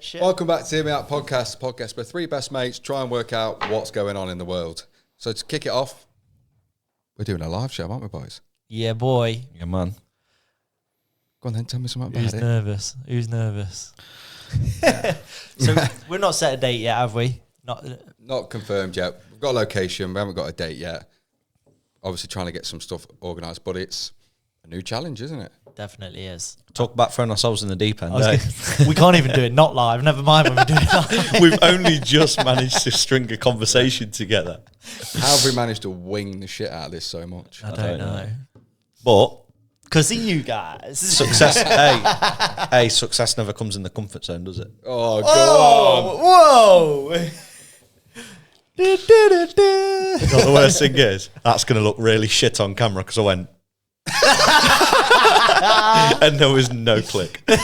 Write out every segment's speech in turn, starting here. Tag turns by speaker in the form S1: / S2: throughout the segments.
S1: shit.
S2: Welcome back to Hear Me Out podcast where three best mates try and work out what's going on in the world. So to kick it off, we're doing a live show, aren't we, boys?
S1: Yeah, boy.
S3: Yeah, man.
S2: Go on then, tell me something about
S1: Who's
S2: it.
S1: Who's nervous? So we're not set a date yet, have we?
S2: Not confirmed yet. We've got a location, we haven't got a date yet. Obviously trying to get some stuff organised, but it's a new challenge, isn't it?
S1: Definitely is.
S3: Talk about throwing ourselves in the deep end.
S1: We can't even do it not live. Never mind when we do it live.
S3: We've only just managed to string a conversation together.
S2: How have we managed to wing the shit out of this so much?
S1: I don't know.
S3: But
S1: Because of you guys.
S3: success, hey, success never comes in the comfort zone, does it?
S2: Oh, go on.
S1: Whoa!
S3: You know what the worst thing is? That's going to look really shit on camera because I went... and there was no click.
S2: Yep.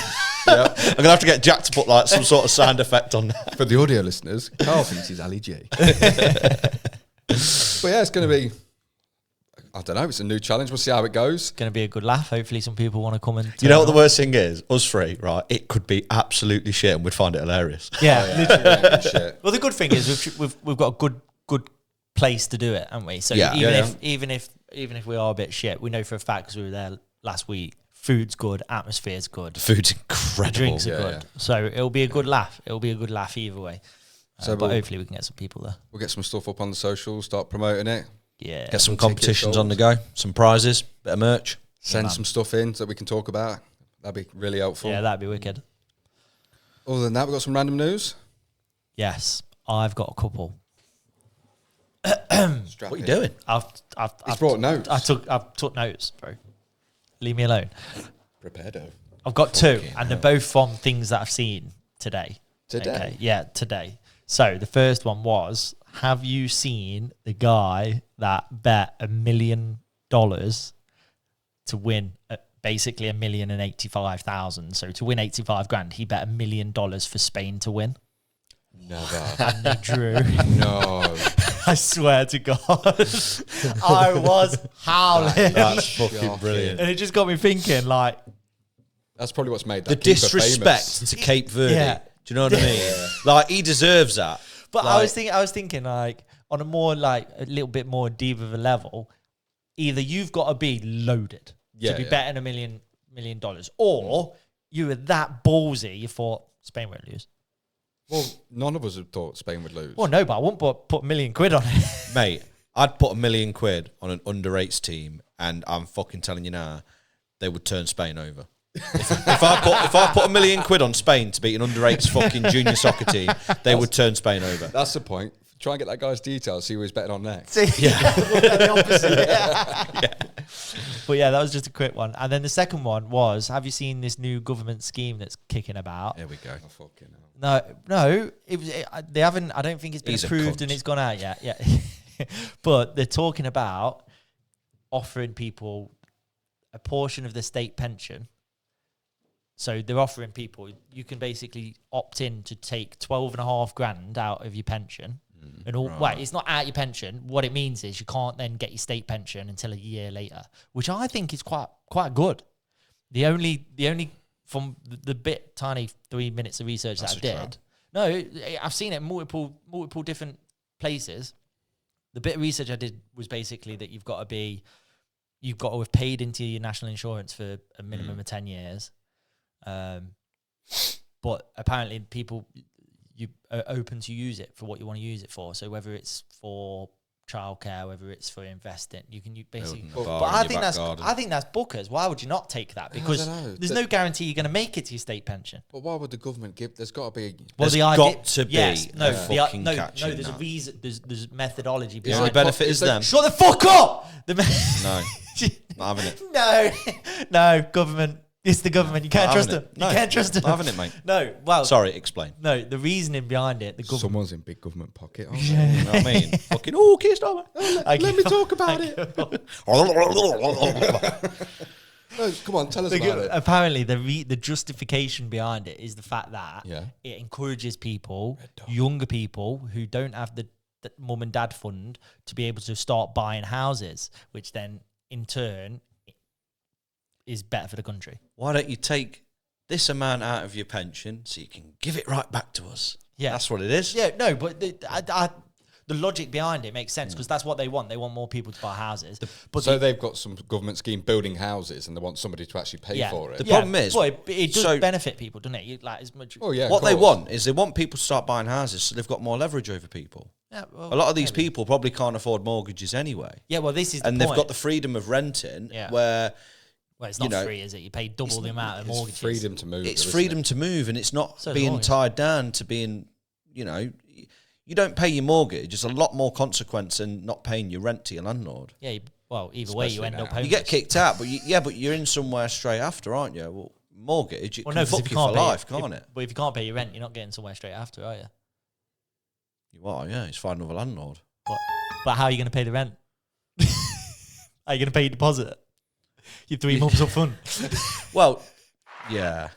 S3: I'm going to have to get Jack to put like some sort of sound effect on that.
S2: For the audio listeners, Carl thinks he's Ali G. But yeah, it's going to be, I don't know, it's a new challenge. We'll see how it goes.
S1: Going to be a good laugh. Hopefully some people want to come and...
S3: You know what the worst thing is? Us three, right? It could be absolutely shit and we'd find it hilarious.
S1: Yeah, literally.
S2: Yeah, shit.
S1: Well, the good thing is we've got a good place to do it, haven't we? So
S3: Yeah.
S1: even if we are a bit shit, we know for a fact because we were there last week. Food's good, atmosphere's good,
S3: The food's incredible.
S1: drinks are
S2: Yeah,
S1: good.
S2: yeah.
S1: So it'll be a good laugh. It'll be a good laugh either way.
S2: So
S1: But
S2: we'll
S1: hopefully we can get some people there.
S2: get some stuff up on the socials, start promoting it,
S1: Yeah.
S3: Get some
S2: Tickets
S3: competitions
S2: sold.
S3: on the go, some prizes, bit of merch.
S2: send some stuff in that we can talk about. That'd be really helpful.
S1: Yeah, that'd be wicked.
S2: Other than that, we've got some random news.
S1: Yes, I've got a couple.
S2: Strap
S3: What are you
S2: in.
S3: doing?
S2: He's brought notes.
S1: I've took notes, bro. Leave me alone.
S2: Prepared.
S1: I've got two, and they're both from things that I've seen today.
S2: Today?
S1: Okay. Yeah, today. So the first one was, have you seen the guy that bet $1 million to win basically 1,085,000? So to win 85 grand, he bet $1 million for Spain to win.
S2: Never.
S1: And they drew.
S2: No.
S1: I swear to God. I was howling.
S3: That's fucking brilliant.
S1: And it just got me thinking, like,
S2: That's probably what's made that
S3: The
S2: keeper
S3: disrespect
S2: famous.
S3: to Cape Verde.
S1: Yeah.
S3: Do you know what I mean? Like, he deserves that.
S1: but
S3: Like-
S1: I was thinking, like, on a more, like, a little bit more deep of a level, either you've got to be loaded to be betting $1 million, or you were that ballsy, you thought Spain won't lose.
S2: Well, none of us had thought Spain would lose.
S1: Well, no, but I won't put £1 million on it.
S3: Mate, I'd put £1 million on an under-8s team, and I'm fucking telling you now, they would turn Spain over. If I put £1 million on Spain to beat an under-8s fucking junior soccer team, they would turn Spain over.
S2: That's the point. Try and get that guy's details, see who he's betting on next.
S1: Yeah. The opposite. Yeah. But yeah, that was just a quick one. And then the second one was, have you seen this new government scheme that's kicking about?
S2: Here we go. Oh, fucking hell.
S1: No, they haven't. I don't think it's been
S3: He's a
S1: approved
S3: cunt.
S1: and it's gone out yet. Yeah, but they're talking about offering people a portion of the state pension. So they're offering people, you can basically opt in to take 12.5 grand out of your pension. And all, wait, it's not out your pension. What it means is you can't then get your state pension until a year later, which I think is quite good. The only from the bit tiny 3 minutes of research
S3: That's
S1: that I
S3: a trap.
S1: did. No, I've seen it in multiple different places. The bit of research I did was basically that you've got to have paid into your national insurance for a minimum of 10 years. But apparently people, you are open to use it for what you want to use it for. So whether it's for childcare, whether it's for investing, you can basically.
S3: Building a bar
S1: But
S3: in
S1: I
S3: your
S1: think
S3: back garden.
S1: I think that's bookers. Why would you not take that? Because
S2: don't know.
S1: there's no guarantee you're going to make it to your state pension.
S2: But why would the government give? There's got to be.
S1: Well,
S3: There's
S1: the idea,
S3: got to be
S1: yes, no,
S3: a
S1: the,
S3: fucking
S1: no,
S3: catch
S1: no.
S3: in
S1: There's a
S3: that.
S1: reason. There's methodology
S3: The
S1: behind.
S3: only
S1: it.
S3: benefit is them.
S1: Shut the fuck up.
S3: No, not having it.
S1: No, government. It's the government. You can't
S3: Not
S1: trust
S3: having
S1: them.
S3: it. No,
S1: You can't trust them.
S3: not having it, mate.
S1: No, well,
S3: Sorry, explain.
S1: no. The reasoning behind it, the government.
S2: Someone's in big government pocket. Aren't they?
S3: You know what I mean? Fucking, oh, kiss over.
S2: Let me talk about it. No, come on, tell us about it.
S1: Apparently, the justification behind it is the fact that
S2: Yeah.
S1: it encourages people, younger people who don't have the mum and dad fund, to be able to start buying houses, which then in turn is better for the country.
S3: Why don't you take this amount out of your pension so you can give it right back to us.
S1: Yeah.
S3: That's what it is.
S1: Yeah, no, but the logic behind it makes sense because that's what they want. They want more people to buy houses. But
S2: So they've got some government scheme building houses and they want somebody to actually pay for it.
S3: The problem is...
S1: well, it does benefit people, doesn't it? Like as much.
S2: Oh, yeah.
S3: What they want is they want people to start buying houses so they've got more leverage over people.
S1: Yeah, well,
S3: a lot of these people probably can't afford mortgages anyway.
S1: Yeah, well, this is the
S3: and
S1: point.
S3: they've got the freedom of renting where...
S1: Well, it's not free, is it? You pay double the amount of mortgages.
S2: It's freedom to move.
S3: It's freedom to move, and it's not
S1: So
S3: being tied down to being, you don't pay your mortgage. There's a lot more consequence in not paying your rent to your landlord.
S1: Yeah, well, either way, you end up homeless.
S3: You get kicked out, but but you're in somewhere straight after, aren't you? Well, mortgage, it can fuck you for life, can't it?
S1: But if you can't pay your rent, you're not getting somewhere straight after, are you?
S3: You are, yeah. It's find another landlord.
S1: But how are you going to pay the rent? Are you going to pay your deposit? Your 3 months up front?
S3: Well, yeah,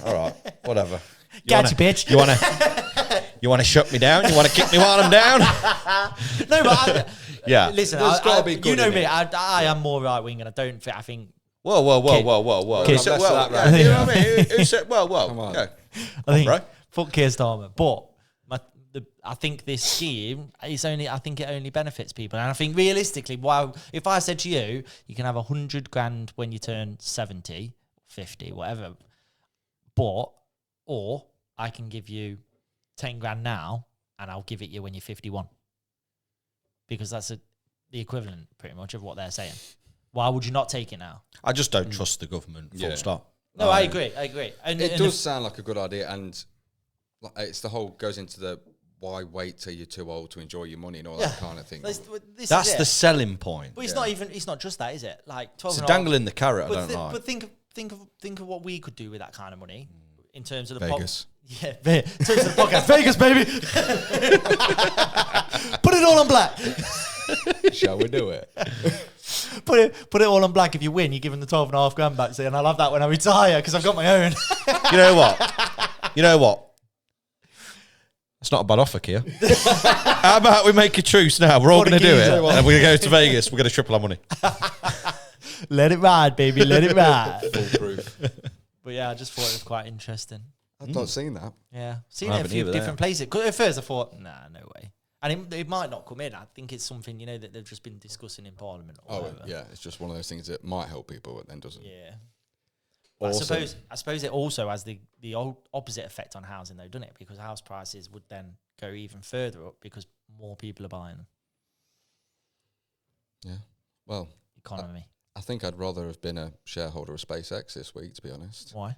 S3: all right, whatever.
S1: Gotcha, bitch.
S3: You want to shut me down? You want to kick me while I'm down?
S1: No, but
S3: yeah.
S1: Listen,
S2: There's gotta be good
S1: you know
S2: in
S1: me.
S2: it.
S1: I am more right wing, and I think.
S3: Whoa.
S1: Kid.
S3: So,
S2: You know what I
S3: mean? Who said? Come
S2: on.
S3: Okay.
S1: I think
S3: Right.
S1: fuck Keir Starmer, but I think this scheme is only. I think it only benefits people, and I think realistically, if I said to you, you can have 100 grand when you turn 70, 50, whatever, or I can give you 10 grand now, and I'll give it you when you're 51, because that's the equivalent pretty much of what they're saying. Why would you not take it now?
S3: I just don't trust the government. Full stop.
S1: No, I agree. And
S2: it does sound like a good idea, and it's the whole goes into the why wait till you're too old to enjoy your money and all that kind of thing.
S3: That's the selling point.
S1: But it's not just that, is it? Like 12
S3: It's
S1: and
S3: dangling the carrot. I don't like.
S1: But think of what we could do with that kind of money in terms of the
S2: Vegas.
S1: In terms of the podcast. Vegas, baby. Put it all on black.
S2: Shall we do it?
S1: Put it all on black. If you win, you're giving the 12.5 grand back, saying I'll have that when I retire because I've got my own.
S3: You know what? It's not a bad offer, Kia. How about we make a truce now? We're all going to do it. And we're going to go to Vegas. We're going to triple our money.
S1: Let it ride, baby. Let it ride.
S2: Foolproof.
S1: But yeah, I just thought it was quite interesting.
S2: I've not seen that.
S1: Yeah. Seen it a few different places. 'Cause at first I thought, nah, no way. And it might not come in. I think it's something, that they've just been discussing in Parliament. Or whatever.
S2: Yeah. It's just one of those things that might help people, but then doesn't.
S1: Yeah.
S2: Awesome.
S1: I suppose it also has the opposite effect on housing, though, doesn't it? Because house prices would then go even further up because more people are buying them.
S2: Yeah. Well,
S1: Economy.
S2: I think I'd rather have been a shareholder of SpaceX this week, to be honest.
S1: Why?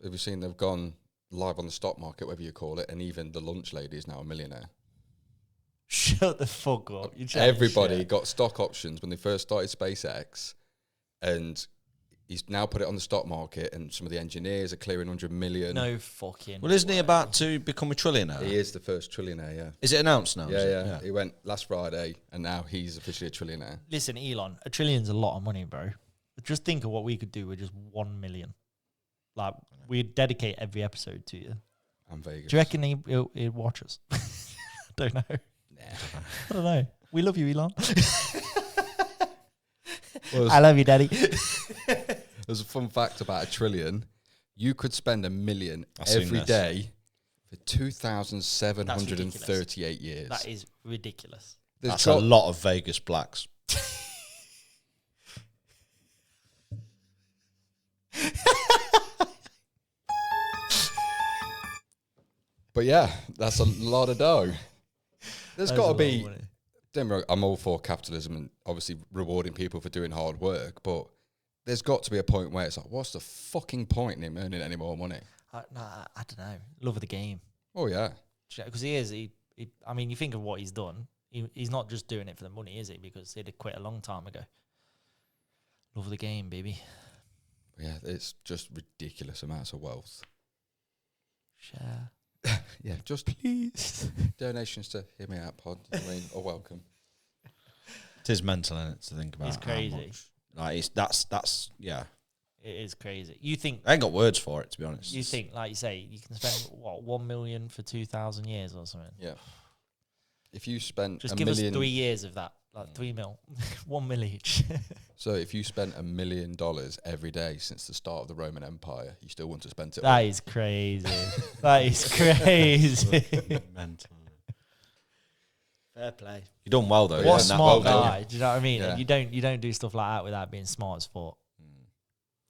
S2: Have you seen they've gone live on the stock market, whatever you call it, and even the lunch lady is now a millionaire.
S1: Shut the fuck up.
S2: Everybody got stock options when they first started SpaceX, and he's now put it on the stock market, and some of the engineers are clearing 100 million.
S1: No fucking.
S3: Well, isn't he about to become a trillionaire?
S2: He is the first trillionaire, yeah.
S3: Is it announced now?
S2: Yeah. He went last Friday, and now he's officially a trillionaire.
S1: Listen, Elon, $1 trillion's a lot of money, bro. Just think of what we could do with just 1 million. Like, we'd dedicate every episode to you.
S2: And Vegas.
S1: Do you reckon he'd watch us? Don't know. I don't know. We love you, Elon. I love you, Daddy.
S2: There's a fun fact about $1 trillion. You could spend $1 million
S3: seen
S2: every
S3: this.
S2: day for 2,738 years.
S1: That is ridiculous.
S3: That's a lot of Vegas blacks.
S2: But yeah, that's a lot of dough. There's got to be. I'm all for capitalism and obviously rewarding people for doing hard work, but there's got to be a point where it's like, what's the fucking point in him earning any more money?
S1: I don't know. Love of the game.
S2: Oh yeah,
S1: because he is. I mean, you think of what he's done. He's not just doing it for the money, is he? Because he'd have quit a long time ago. Love of the game, baby.
S2: Yeah, it's just ridiculous amounts of wealth.
S1: Share.
S2: Yeah, just please. Donations to Hear Me Out Pod, are welcome.
S3: It is mental, isn't it, to think about.
S1: It's crazy.
S3: Like that's yeah.
S1: It is crazy. You think
S3: I ain't got words for it, to be honest.
S1: You think, like you say, you can spend 1 million for 2,000 years or something?
S2: Yeah. If you spent
S1: just
S2: a
S1: give
S2: million,
S1: us 3 years of that. like 3 mil, 1 mil each.
S2: So if you spent $1 million every day since the start of the Roman Empire, you still want to spend it
S1: That is crazy. That is crazy.
S3: Mental.
S1: Fair play.
S3: You've done well though.
S1: What a
S3: yeah,
S1: smart
S3: well,
S1: guy. Do you know what I mean?
S2: Yeah.
S1: And you don't do stuff like that without being smart as fuck.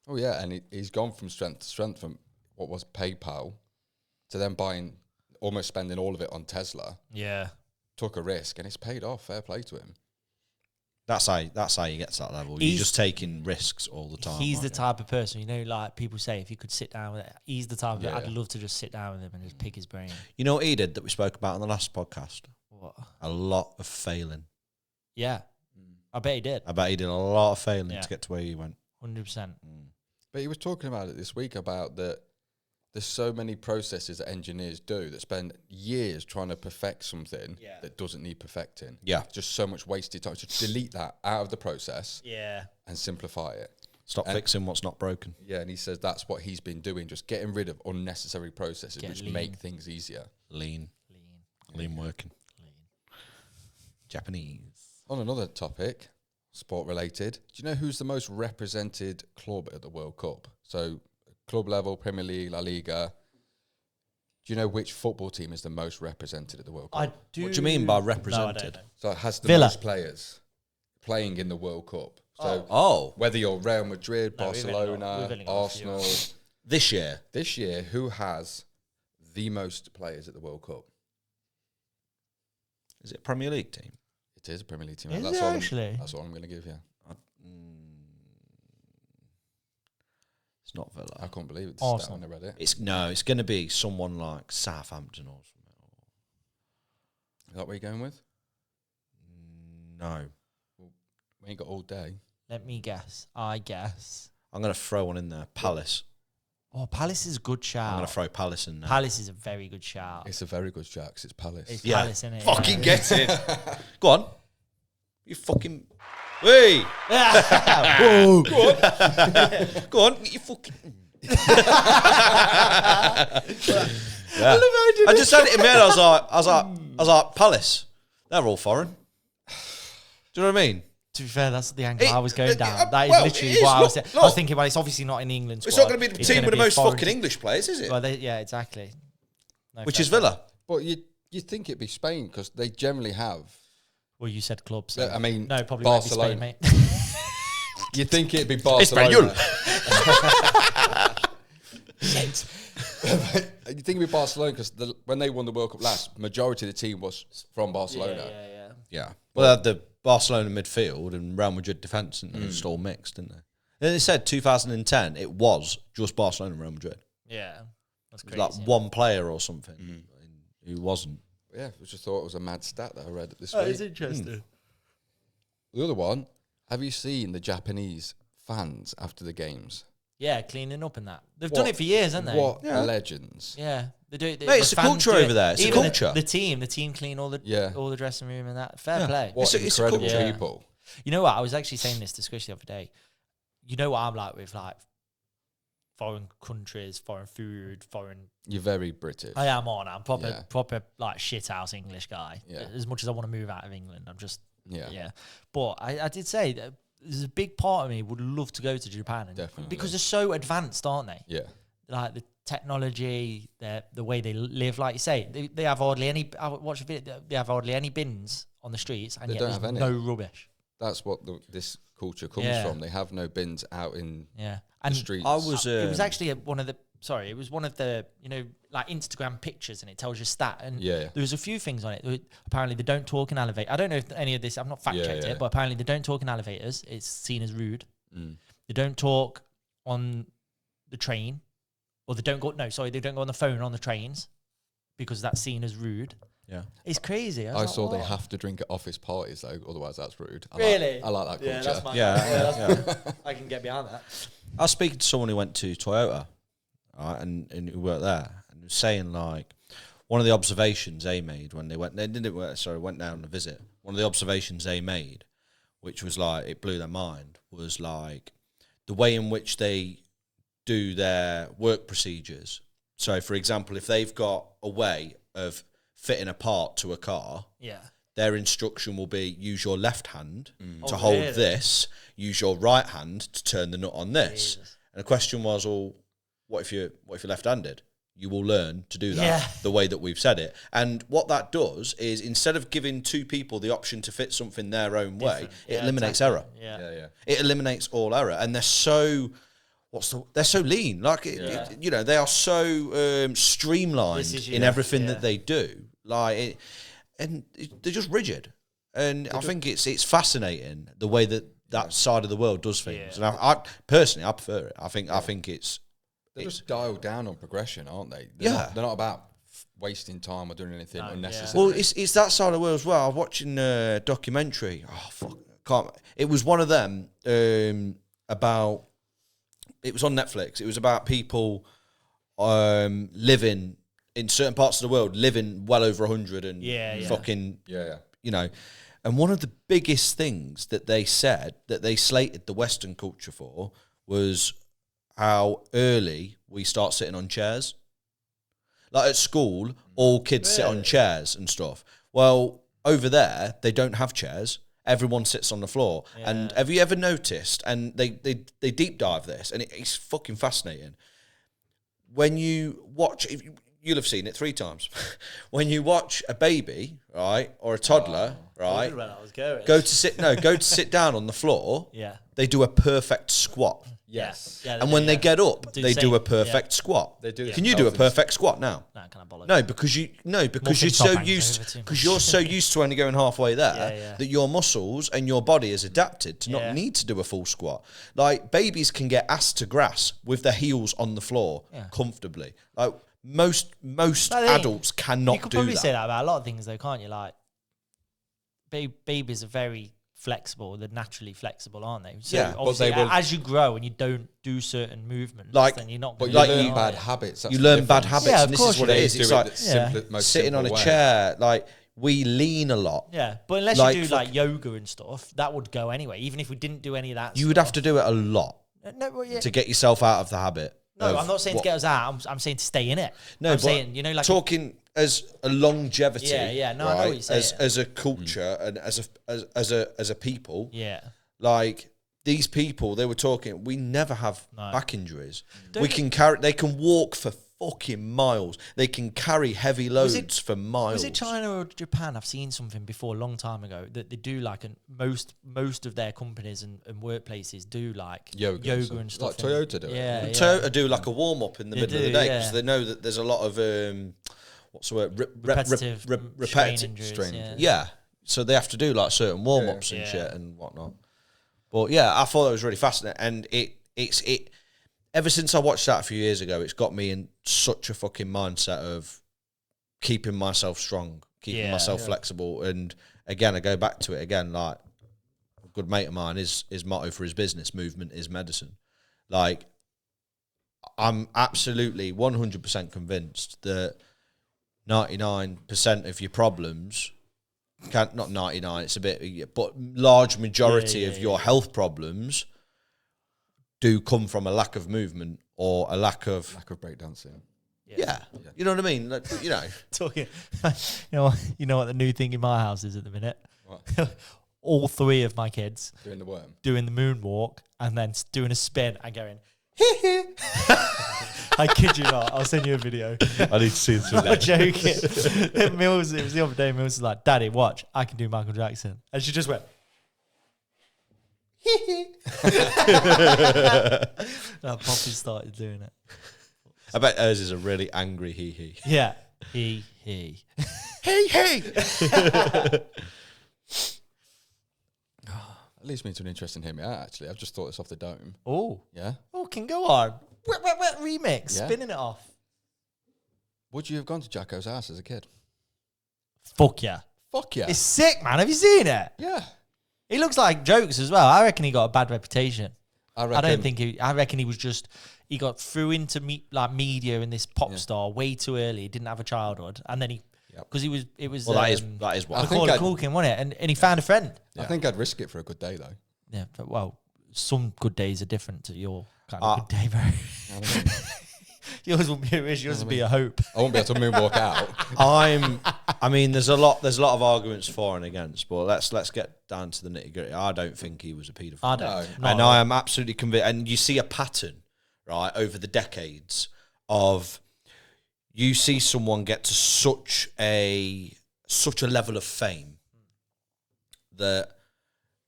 S2: Oh yeah, and he's gone from strength to strength from what was PayPal to then almost spending all of it on Tesla.
S1: Yeah.
S2: Took a risk and it's paid off. Fair play to him.
S3: That's how you get to that level. You're just taking risks all the time.
S1: He's the type of person, like people say, if you could sit down with it, he's the type of
S2: Yeah.
S1: I'd love to just sit down with him and just pick his brain.
S3: You know what he did that we spoke about on the last podcast?
S1: What?
S3: A lot of failing.
S1: Yeah. I bet he did.
S3: I bet he did a lot of failing
S1: Yeah.
S3: to get to where he went.
S1: 100%.
S2: But he was talking about it this week about that there's so many processes that engineers do that spend years trying to perfect something that doesn't need perfecting.
S3: Yeah.
S2: Just so much wasted time. Just delete that out of the process
S1: Yeah.
S2: and simplify it.
S3: Stop fixing what's not broken.
S2: Yeah, and he says that's what he's been doing, just getting rid of unnecessary processes which
S1: lean.
S2: make things easier.
S3: Lean working. Japanese.
S2: On another topic, sport related, do you know who's the most represented club at the World Cup? So club level, Premier League, La Liga. Do you know which football team is the most represented at the World Cup?
S1: I do.
S3: What do you mean by
S1: No, I
S3: represented?
S1: don't know.
S2: So it has the
S1: Villa.
S2: most players playing in the World Cup. So
S3: Oh,
S2: whether you're Real Madrid,
S1: No, we've only got- we've
S2: Barcelona,
S1: only got a few.
S2: Arsenal,
S3: this year.
S2: this year, who has the most players at the World Cup?
S3: Is it a Premier League team?
S2: It is a Premier League team.
S1: Is
S2: That's
S1: it
S2: all
S1: actually?
S2: that's all I'm going to give you.
S3: It's not Villa.
S2: I can't believe it.
S1: Arsenal.
S2: When I read it.
S3: It's going to be someone like Southampton or something.
S2: Is that what you're going with?
S3: No.
S2: We ain't got all day.
S1: Let me guess. I guess.
S3: I'm going to throw one in there. Palace.
S1: Oh, Palace is a good shout.
S3: I'm going to throw Palace in there.
S1: Palace is a very good shout.
S2: It's a very good shout 'cause it's Palace.
S1: It's
S3: Yeah.
S1: Palace, innit?
S3: Fucking get it. Go on. You fucking... Hey!
S1: Whoa.
S3: Go on. You fucking... Yeah. I just said it in my head. I was like, Palace. They're all foreign. Do you know what I mean?
S1: To be fair, that's the angle
S3: It-
S1: I was going down. That is
S3: well,
S1: literally
S3: it is.
S1: what I was
S3: Look,
S1: saying. I was thinking, well, it's obviously not in England.
S3: It's not going to be the team with the most fucking English players, is it?
S1: Well, yeah, exactly. No,
S3: Which
S1: fair
S3: is
S1: play.
S3: Villa.
S2: But you think it'd be Spain because they generally have.
S1: Well, you said clubs.
S2: Yeah, I mean,
S1: no, probably
S2: Barcelona.
S1: won't be Spain, mate.
S2: You think it'd be Barcelona?
S1: Shit.
S2: You think it'd be Barcelona because when they won the World Cup last, majority of the team was from Barcelona.
S1: Yeah.
S3: Yeah. Well, they had the Barcelona midfield and Real Madrid defence, and it was all mixed, didn't they? And they said 2010, it was just Barcelona and Real Madrid.
S1: Yeah. That's
S3: It
S1: crazy.
S3: was like one player or something who wasn't.
S2: Yeah, I just thought it was a mad stat that I read this
S1: Oh,
S2: week.
S1: it's interesting.
S2: The other one, have you seen the Japanese fans after the games?
S1: Yeah, cleaning up and that. They've
S2: What-
S1: done it for years, haven't they?
S2: What
S3: Yeah.
S2: legends.
S1: Yeah, they do.
S3: Mate, it's a
S1: fans
S3: culture
S1: do
S3: over there. It's a
S1: Even
S3: culture.
S1: The team clean all the dressing room and that. Fair
S3: Yeah.
S1: play.
S2: What
S3: It's a
S2: incredible
S1: culture.
S2: people.
S1: You know what? I was actually saying this discussion the other day. You know what I'm like with like foreign countries, foreign food, foreign.
S2: You're very British.
S1: I am on. I'm proper,
S2: Yeah.
S1: proper like shit house English guy.
S2: Yeah.
S1: As much as I want to move out of England, I'm just
S2: Yeah.
S1: But I did say that there's a big part of me would love to go to Japan,
S2: Definitely.
S1: because they're so advanced, aren't they?
S2: Yeah.
S1: Like the technology, the way they live. Like you say, they have hardly any. I watched a video. They have hardly any bins on the streets, and
S2: They
S1: yet
S2: don't
S1: there's
S2: have any.
S1: no rubbish.
S2: That's what this culture comes
S1: Yeah.
S2: from. They have no bins out in
S1: Yeah,
S2: the
S1: and
S2: streets.
S3: I was.
S1: it was actually one of the. Sorry, it was one of the like Instagram pictures, and it tells you stat. And
S2: Yeah.
S1: there was a few things on it. Apparently, they don't talk in elevators. I don't know if any of this. I've not fact checked
S2: Yeah.
S1: it, but apparently they don't talk in elevators. It's seen as rude.
S2: Mm.
S1: They don't talk on the train, or they don't go. No, sorry, they don't go on the phone on the trains because that's seen as rude.
S3: Yeah.
S1: It's crazy.
S2: I
S1: was
S2: saw
S1: like,
S2: they
S1: what?
S2: have to drink at office parties though, otherwise that's rude.
S1: Really?
S2: I like that culture.
S1: Yeah, that's my.
S3: Yeah.
S1: I can get behind that.
S3: I was speaking to someone who went to Toyota, right, and who worked there, and was saying like one of the observations they made when they went down on a visit. One of the observations they made, which was like it blew their mind, was like the way in which they do their work procedures. So, for example, if they've got a way of fitting a part to a car,
S1: Yeah.
S3: their instruction will be use your left hand to
S1: Oh,
S3: hold
S1: really?
S3: this, use your right hand to turn the nut on this.
S1: Jesus.
S3: And the question was, well, what if you're left-handed? You will learn to do that
S1: Yeah.
S3: the way that we've said it. And what that does is, instead of giving two people the option to fit something their own way, it eliminates error.
S1: Yeah.
S3: It eliminates all error. And they're so lean. Like, they are so streamlined in everything that they do. Like, they're just rigid. And I think it's fascinating the way that side of the world does things.
S1: Yeah.
S3: And I personally, I prefer it. I think it's...
S2: They're just dialed down on progression, aren't they? They're not about wasting time or doing anything unnecessary.
S3: Well, it's that side of the world as well. I was watching a documentary. Oh, fuck. It was one of them about... It was on Netflix. It was about people living in certain parts of the world, living well over 100 and fucking... You know... And one of the biggest things that they said, that they slated the Western culture for, was how early we start sitting on chairs. Like at school, all kids sit on chairs and stuff. Well, over there, they don't have chairs. Everyone sits on the floor. Yeah. And have you ever noticed, and they deep dive this, and it's fucking fascinating. When you watch... You'll have seen it 3 times. When you watch a baby, right, or a toddler, right, go to sit down on the floor. Yeah, they do a perfect squat.
S2: Yes.
S1: Yeah,
S3: and when they get up, they do a perfect squat.
S2: They do.
S3: Can you do a perfect squat now?
S1: No, kind of bollocks.
S3: No, because you're so used to only going halfway there that your muscles and your body is adapted to not need to do a full squat. Like, babies can get ass to grass with their heels on the floor comfortably. Like, most adults cannot do that.
S1: You could probably say that about a lot of things, though, can't you? Like, babies are very flexible. They're naturally flexible, aren't they? So obviously, as you grow and you don't do certain movements, then you're not.
S2: But you learn bad habits.
S3: You learn bad habits, and this is what it is. It's like
S2: sitting
S3: on a chair. Like, we lean a lot.
S1: Yeah, but unless you do like yoga and stuff, that would go anyway. Even if we didn't do any of that,
S3: you would have to do it a lot to get yourself out of the habit.
S1: No, I'm not saying to get us out. I'm saying to stay in it.
S3: No,
S1: I'm saying, like
S3: talking as a longevity.
S1: No, I know what you're saying.
S3: As a culture and as a people.
S1: Yeah.
S3: Like, these people, they were talking. We never have back injuries. They can walk for fucking miles. They can carry heavy loads for miles.
S1: Was it China or Japan? I've seen something before a long time ago that they do like, and most of their companies and workplaces do like yoga and stuff.
S2: Like Toyota do it.
S1: Yeah,
S3: Toyota do like a warm up in the middle of the day because they know that there's a lot of what's the word?
S1: Repetitive strain injuries.
S3: Yeah, so they have to do like certain warm ups and shit and whatnot. But yeah, I thought it was really fascinating, and it. Ever since I watched that a few years ago, it's got me in such a fucking mindset of keeping myself strong, keeping myself flexible. And again, I go back to it again, like, a good mate of mine, his motto for his business, movement is medicine. Like, I'm absolutely 100% convinced that 99% of your problems, not 99, it's a bit, but large majority of your health problems do come from a lack of movement or a lack of
S2: breakdancing.
S3: Yeah. You know what I mean? Like,
S1: Talking, you know what the new thing in my house is at the minute?
S2: What?
S1: All 3 of my kids
S2: doing the worm,
S1: doing the moonwalk, and then doing a spin and going, hee. I kid you not. I'll send you a video.
S3: I need to see this.
S1: I'm not joking. Mills, it was the other day. Mills was like, "Daddy, watch. I can do Michael Jackson," and she just went. Poppy started doing it.
S3: I bet hers is a really angry hee.
S1: Yeah. He.
S3: Hey.
S2: That leads me to an interesting hear me out, actually. I've just thought this off the dome.
S1: Oh.
S2: Yeah?
S1: Oh, can go on. Wet remix.
S2: Yeah.
S1: Spinning it off.
S2: Would you have gone to Jacko's house as a kid?
S1: Fuck yeah.
S2: Fuck yeah.
S1: It's sick, man. Have you seen it?
S2: Yeah.
S1: He looks like jokes as well. I reckon he got a bad reputation.
S2: I
S1: reckon he was just, he got through into media and this pop star way too early. He didn't have a childhood. And then because it was.
S3: Well, that is what
S1: I think Culkin, wasn't it? And he found a friend.
S2: Yeah. I think I'd risk it for a good day, though.
S1: Yeah, but some good days are different to your kind of good day, bro. Yours will be a wish. Yours will be a hope.
S2: I won't be able to moonwalk out.
S3: I mean, there's a lot of arguments for and against, but let's get down to the nitty gritty. I don't think he was a paedophile.
S1: I don't.
S3: And I am absolutely convinced. And you see a pattern, right, over the decades of you see someone get to such a level of fame that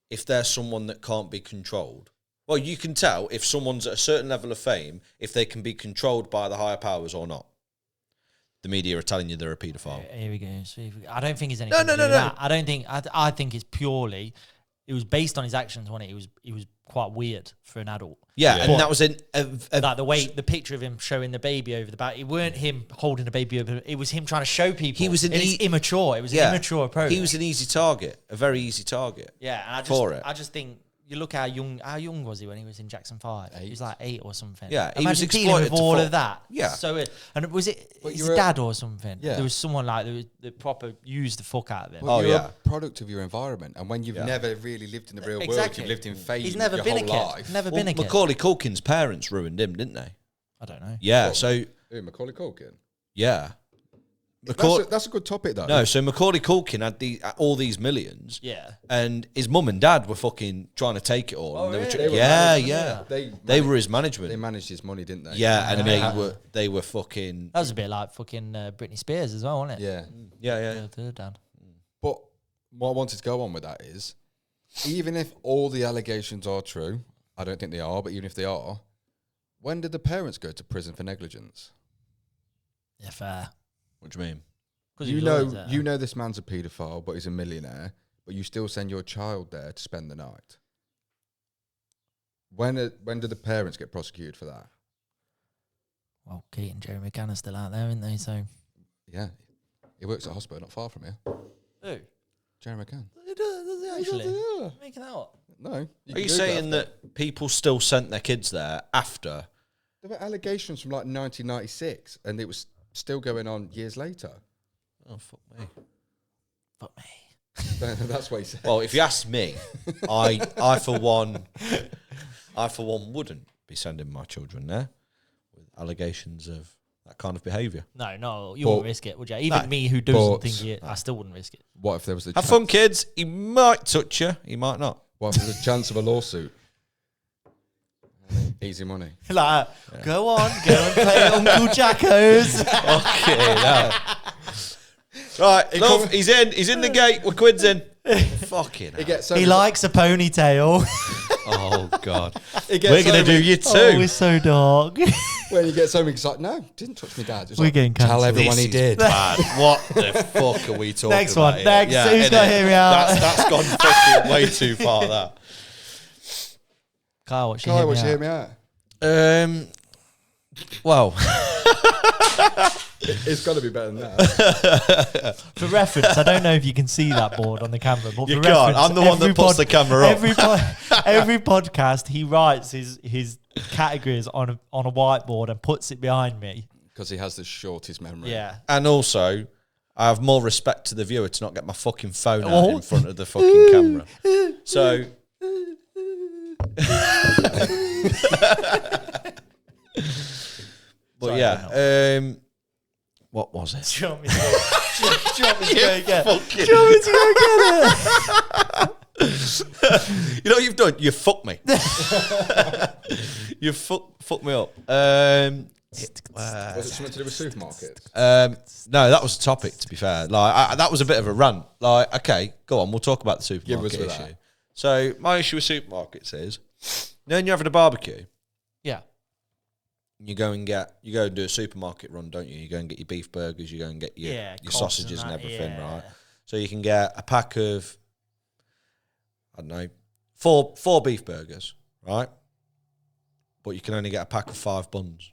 S3: if they're someone that can't be controlled, well, you can tell if someone's at a certain level of fame if they can be controlled by the higher powers or not. The media are telling you they're a paedophile.
S1: Here we go. I don't think it's anything to do with that. I don't think. I think it's purely. It was based on his actions, wasn't it? It was quite weird for an adult.
S3: Yeah, and that was like
S1: the way the picture of him showing the baby over the back. It weren't him holding the baby over. It was him trying to show people.
S3: He was
S1: immature. It was an immature approach.
S3: He was an easy target, a very easy target.
S1: Yeah, and I just think you look how young was he when he was in Jackson 5? He was like 8 or something.
S3: Yeah,
S1: he was exploited with all of that.
S3: Yeah,
S1: so and was it his dad or something?
S2: Yeah,
S1: there was someone that proper used the fuck out of him.
S2: Well, you're a product of your environment, and when you've never really lived in the real world, you've lived in fame.
S1: He's never been a kid.
S2: Life.
S1: Never been a kid.
S3: Macaulay Culkin's parents ruined him, didn't they?
S1: I don't know.
S3: Yeah,
S2: Macaulay Culkin.
S3: Yeah.
S2: That's a good topic, though.
S3: No, so Macaulay Culkin had all these millions.
S1: Yeah.
S3: And his mum and dad were fucking trying to take it all.
S1: Oh,
S3: and they
S1: really?
S3: They were his management.
S2: They managed his money, didn't they?
S3: Yeah, and they were fucking...
S1: That was a bit like fucking Britney Spears as well, wasn't it?
S2: Yeah.
S1: Third dad.
S2: But what I wanted to go on with that is, even if all the allegations are true, I don't think they are, but even if they are, when did the parents go to prison for negligence?
S1: Yeah, fair.
S3: What do you mean?
S2: You know this man's a paedophile, but he's a millionaire, but you still send your child there to spend the night. When do the parents get prosecuted for that?
S1: Well, Keith and Jerry McCann are still out there, aren't they? So
S2: yeah, he works at a hospital not far from here.
S1: Who?
S2: Jerry McCann.
S1: Does he actually?
S2: Yeah.
S1: Making that up?
S2: No.
S3: Are you saying that people still sent their kids there after?
S2: There were allegations from like 1996, and it was still going on years later.
S3: Oh, fuck me.
S1: Fuck me.
S2: That's what he said.
S3: Well, if you ask me, I for one wouldn't be sending my children there with allegations of that kind of behaviour.
S1: No, you wouldn't risk it, would you? Even me, who doesn't think it, I still wouldn't risk it.
S2: What if there was
S3: Have fun, kids. He might touch you. He might not.
S2: What if there's a chance of a lawsuit? Easy money.
S1: Go on, go and play Uncle Jacko's.
S3: Okay, no. Right, love, he's in the gate. We're quids in. Fucking hell.
S1: He likes a ponytail.
S3: Oh, God. We're going to do you too.
S1: Oh, it's so dark.
S2: When he gets home, he's like, no, didn't touch me, Dad.
S1: We're getting cancelled.
S2: Tell everyone he did.
S3: Bad. What the fuck are we talking
S1: Next
S3: about
S1: one. Next.
S3: Yeah,
S1: Who's got to hear me out?
S3: That's gone fucking way too far, that.
S1: Kyle, what's
S2: you hear me out?
S3: Well...
S2: It's got to be better than that.
S1: For reference, I don't know if you can see that board on the camera, but
S3: you can't. I'm the one that puts the camera up.
S1: Every podcast, he writes his categories on a whiteboard and puts it behind me
S2: because he has the shortest memory.
S1: Yeah,
S3: and also I have more respect to the viewer to not get my fucking phone out in front of the fucking camera. So. But
S1: sorry,
S3: yeah. What was it?
S1: Do you want me to go again? Do you want me to go again?
S3: You know what you've done? You fucked me. You fucked me up.
S2: Was it something to do with supermarkets?
S3: No, that was a topic, to be fair. Like that was a bit of a rant. Like, okay, go on, we'll talk about the supermarket issue. So my issue with supermarkets is, when you're having a barbecue,
S1: yeah,
S3: you go and do a supermarket run, don't you? You go and get your beef burgers, you go and get your sausages and everything, right? So you can get a pack of, I don't know, four beef burgers, right? But you can only get a pack of 5 buns.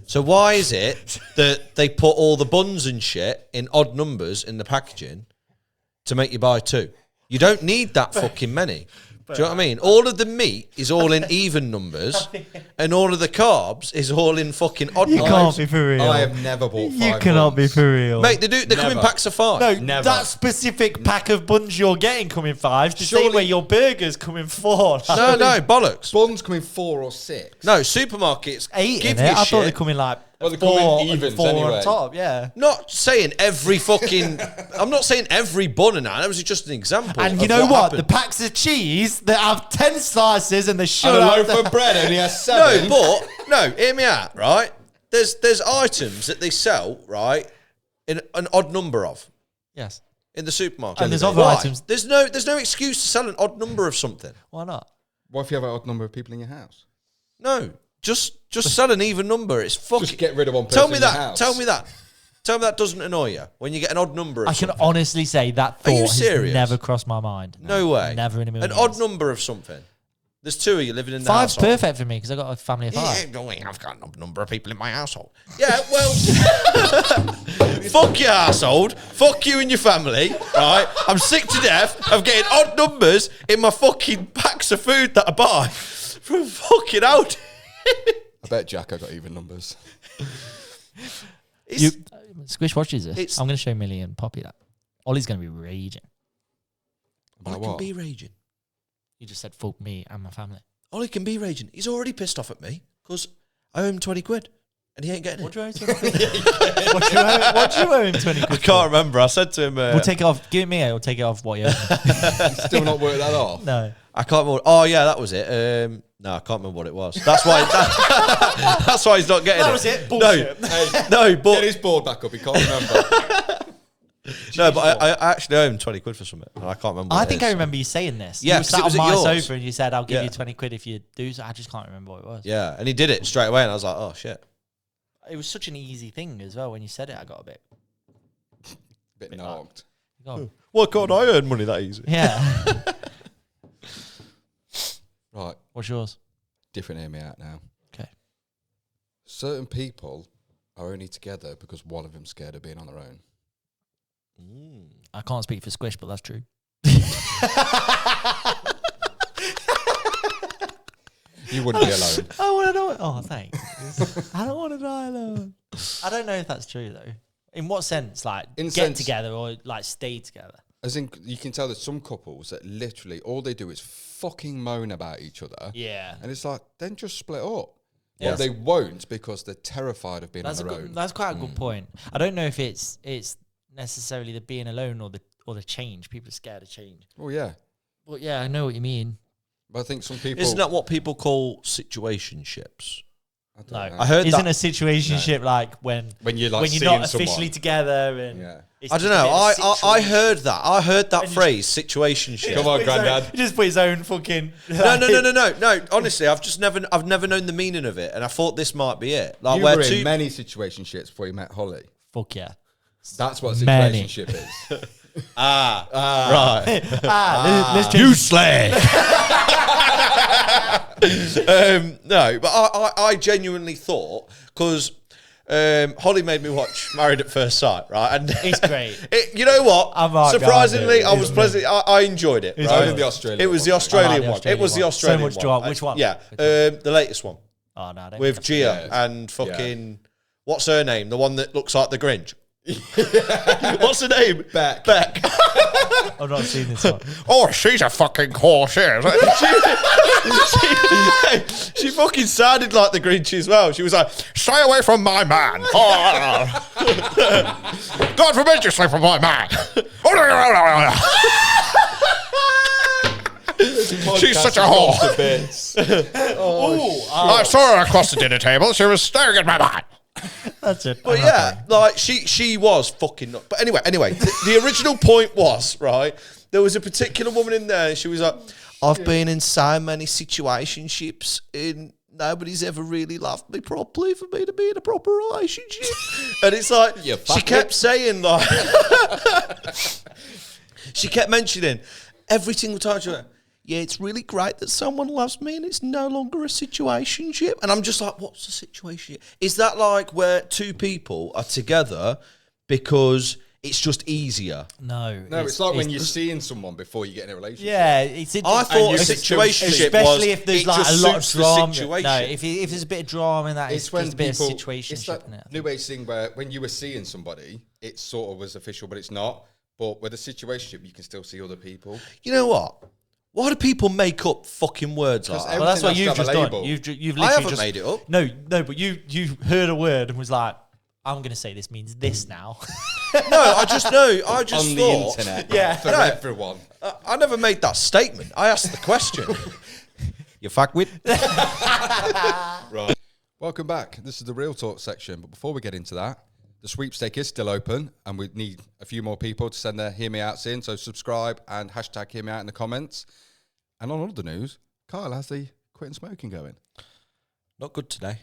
S3: So why is it that they put all the buns and shit in odd numbers in the packaging to make you buy 2? You don't need that fucking many. Do you know what I mean? All of the meat is all in even numbers, and all of the carbs is all in fucking odd
S1: You
S3: numbers.
S1: can't be for real.
S2: I have never bought 5
S1: You cannot be
S2: buns.
S1: for real.
S3: Mate, they come in
S2: Never.
S3: packs of 5.
S1: No,
S2: Never.
S1: that specific pack of buns you're getting come in 5. The same
S2: Surely-
S1: way your burgers come in 4.
S3: No, bollocks.
S2: Buns come in 4 or 6.
S3: No, supermarkets
S1: 8
S3: give
S1: in
S3: you
S1: it. I thought they
S3: shit.
S1: come in like
S2: Well, they come in
S1: 4
S2: evens
S1: and 4
S2: anyway.
S1: on top. Yeah.
S3: Not saying every fucking. I'm not saying every bun and that was just an example.
S1: And
S3: of
S1: you know what?
S3: happened.
S1: The packs of cheese that have 10 slices and they should
S2: And a
S1: have
S2: loaf of bread only has 7.
S3: No, hear me out, right? There's items that they sell, right, in an odd number of
S1: Yes.
S3: in the supermarket.
S1: And there's other
S3: Why?
S1: items.
S3: There's no excuse to sell an odd number of something.
S1: Why not?
S2: What if you have an odd number of people in your house?
S3: No, just sell an even number. It's fucking.
S2: Just get rid of one person
S3: Tell me
S2: in your
S3: that.
S2: house.
S3: Tell me that. Tell me that doesn't annoy you when you get an odd number. Of
S1: I can
S3: something.
S1: honestly say that
S3: Are you
S1: thought has
S3: serious?
S1: never crossed my mind.
S3: No way.
S1: Never in a million
S3: An odd
S1: years.
S3: number of something. There's 2 of you living in the
S1: 5's
S3: household.
S1: perfect for me because I got a family of 5.
S3: Yeah, I've got a number of people in my household. Yeah, well, fuck your household. Fuck you and your family, right? I'm sick to death of getting odd numbers in my fucking packs of food that I buy from fucking out.
S2: I bet Jack I got even numbers.
S1: Squish watches this.
S3: It's-
S1: I'm going to show Millie and Poppy that. Ollie's going to be raging.
S2: About
S3: Ollie can
S2: what?
S3: be raging.
S1: You just said fuck me and my family.
S3: Ollie can be raging. He's already pissed off at me because I owe him 20 quid and he ain't getting it.
S1: What do you owe 20 quid? What do you owe him 20 quid?
S3: I can't remember. I said to him,
S1: We'll take it off. Give it me. We'll take it off what you owe me.
S2: Still not worked that off?
S1: No.
S3: I can't remember. Oh, yeah, that was it. No, I can't remember what it was. That's why. That's why he's not getting
S1: That
S3: it.
S1: was it. Bullshit.
S2: Hey,
S3: No,
S2: get
S3: but
S2: his board back up. He can't remember.
S3: no, but I actually owe him 20 quid for something, and I can't remember.
S1: I
S3: what it
S1: think
S3: is.
S1: I remember you saying this.
S3: Yeah,
S1: you were
S3: 'cause
S1: sat
S3: it was
S1: on
S3: at
S1: my
S3: yours.
S1: sofa and you said, I'll give
S3: Yeah.
S1: you 20 quid if you do so. I just can't remember what it was.
S3: Yeah, and he did it straight away, and I was like, oh shit.
S1: It was such an easy thing as well. When you said it, I got a bit.
S2: Bit knocked.
S1: Go on.
S3: Why can't I earn money that easy?
S1: Yeah.
S2: Right,
S1: What's yours?
S2: different hear me out now.
S1: Okay.
S2: Certain people are only together because one of them's scared of being on their own.
S1: I can't speak for Squish, but that's true.
S2: You wouldn't be alone.
S1: I want to know. Oh, thanks. I don't want to die alone. I don't know if that's true though. In what sense? Like
S2: In
S1: get
S2: sense-
S1: together or like stay together?
S2: As in, you can tell there's some couples that literally all they do is fucking moan about each other.
S1: Yeah.
S2: And it's like, then just split up.
S1: Yeah.
S2: But they won't because they're terrified of being
S1: That's
S2: on their own.
S1: that's quite a good point. I don't know if it's necessarily the being alone or the change. People are scared of change.
S2: Oh, yeah.
S1: But yeah, I know what you mean.
S2: But I think some people...
S3: Isn't that what people call situationships?
S2: I don't
S1: No,
S2: know.
S3: I heard
S1: isn't
S3: that.
S1: a situationship like when
S2: When you're like
S1: when you're
S2: seeing
S1: not officially
S2: someone.
S1: together and
S2: Yeah.
S1: it's
S3: I
S1: just
S3: don't
S1: a
S3: know.
S1: bit of a
S3: I
S1: situation.
S3: heard that. I heard that
S1: And you-
S3: phrase, situationship.
S2: Come on,
S1: Put his own-
S2: Grandad.
S1: He just put his own fucking.
S3: No. Honestly, I've never known the meaning of it, and I thought this might be it. Like
S2: You
S3: where
S2: were
S3: two.
S2: in many situationships before you met Holly.
S1: Fuck yeah.
S2: That's what a
S1: Many.
S2: situationship is.
S3: Right.
S1: Let's change.
S3: You slag. No, but I genuinely thought because Holly made me watch Married at First Sight, right? And
S1: It's great.
S3: You know what?
S1: I'm right
S3: Surprisingly,
S1: behind it.
S3: I was pleasant. I enjoyed it.
S1: It's
S3: Right?
S1: good.
S2: Only the Australian
S3: It was the
S2: one.
S3: Australian
S1: I like the
S3: one. It was the
S1: Australian one.
S3: Australian
S1: So much
S3: one.
S1: drama. Which one?
S3: Yeah,
S1: Which one?
S3: the latest one
S1: Oh no, I don't
S3: with
S1: think
S3: Gia
S2: Yeah.
S3: and fucking what's her name? The one that looks like the Grinch. What's her name?
S2: Beck.
S1: I've not seen this one.
S3: Oh, she's a fucking whore. She fucking sounded like the Grinch as well. She was like, "Stay away from my man." God forbid you stay from my man. She's such a whore.
S2: To bits.
S3: I saw her across the dinner table. She was staring at my man.
S1: That's it.
S3: But yeah, like she was fucking nuts. But anyway, the original point was, right, there was a particular woman in there and she was like, I've been in so many situationships and nobody's ever really loved me properly for me to be in a proper relationship. And it's like,
S2: You
S3: she kept saying like, she kept mentioning every single time she went, yeah, it's really great that someone loves me and it's no longer a situationship. And I'm just like, what's a situationship? Is that like where two people are together because It's just easier.
S1: No,
S2: it's like when you're seeing someone before you get in a relationship.
S1: Yeah, it's.
S3: I thought a situation,
S1: especially if there's like a lot of drama.
S3: Situation.
S1: No, if there's a bit of drama in that, it's when a bit of situation.
S2: It's that new age thing where when you were seeing somebody, it sort of was official, but it's not. But with a situationship, you can still see other people.
S3: You know what? Why do people make up fucking words like that?
S1: Well, that's what you've just done. You've literally
S3: I haven't made it up.
S1: No, but you heard a word and was like, I'm going to say this means this now.
S3: No, I just know. I just
S2: on
S3: thought,
S2: the internet.
S1: Yeah.
S2: For everyone.
S3: I never made that statement. I asked the question. You fuckwit.
S2: Right. Welcome back. This is the real talk section. But before we get into that, the sweepstake is still open, and we need a few more people to send their hear me outs in. So subscribe and hashtag hear me out in the comments. And on other news, Kyle, how's the quitting smoking going?
S3: Not good today.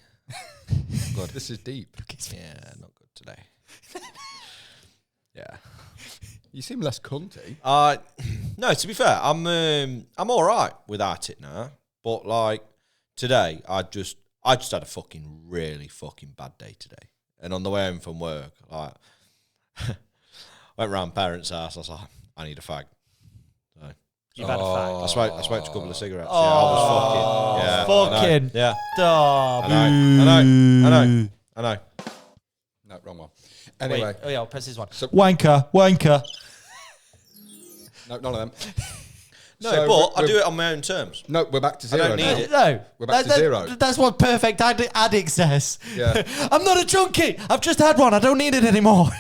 S2: God, this is deep.
S3: Yeah, not good today. Yeah.
S2: You seem less cunty.
S3: No, to be fair, I'm all right without it now. But like today, I just had a fucking really fucking bad day today. And on the way home from work, like went round parents' house. I was like, I need a fag. So
S1: You've had a fag.
S3: I smoked a couple of cigarettes. Yeah, I was
S1: fucking.
S3: Yeah.
S1: I
S3: know.
S2: No, wrong one. Anyway.
S1: Wait, I'll press this one.
S2: So-
S1: wanker.
S2: No, none of them.
S3: No,
S2: So
S3: but I
S2: we're-
S3: do it on my own terms.
S2: No, we're back to
S3: I
S2: zero
S3: don't need
S2: now.
S3: it.
S1: No.
S2: We're back to zero.
S1: That's what perfect addict says.
S2: Yeah.
S1: I'm not a junkie. I've just had one. I don't need it anymore.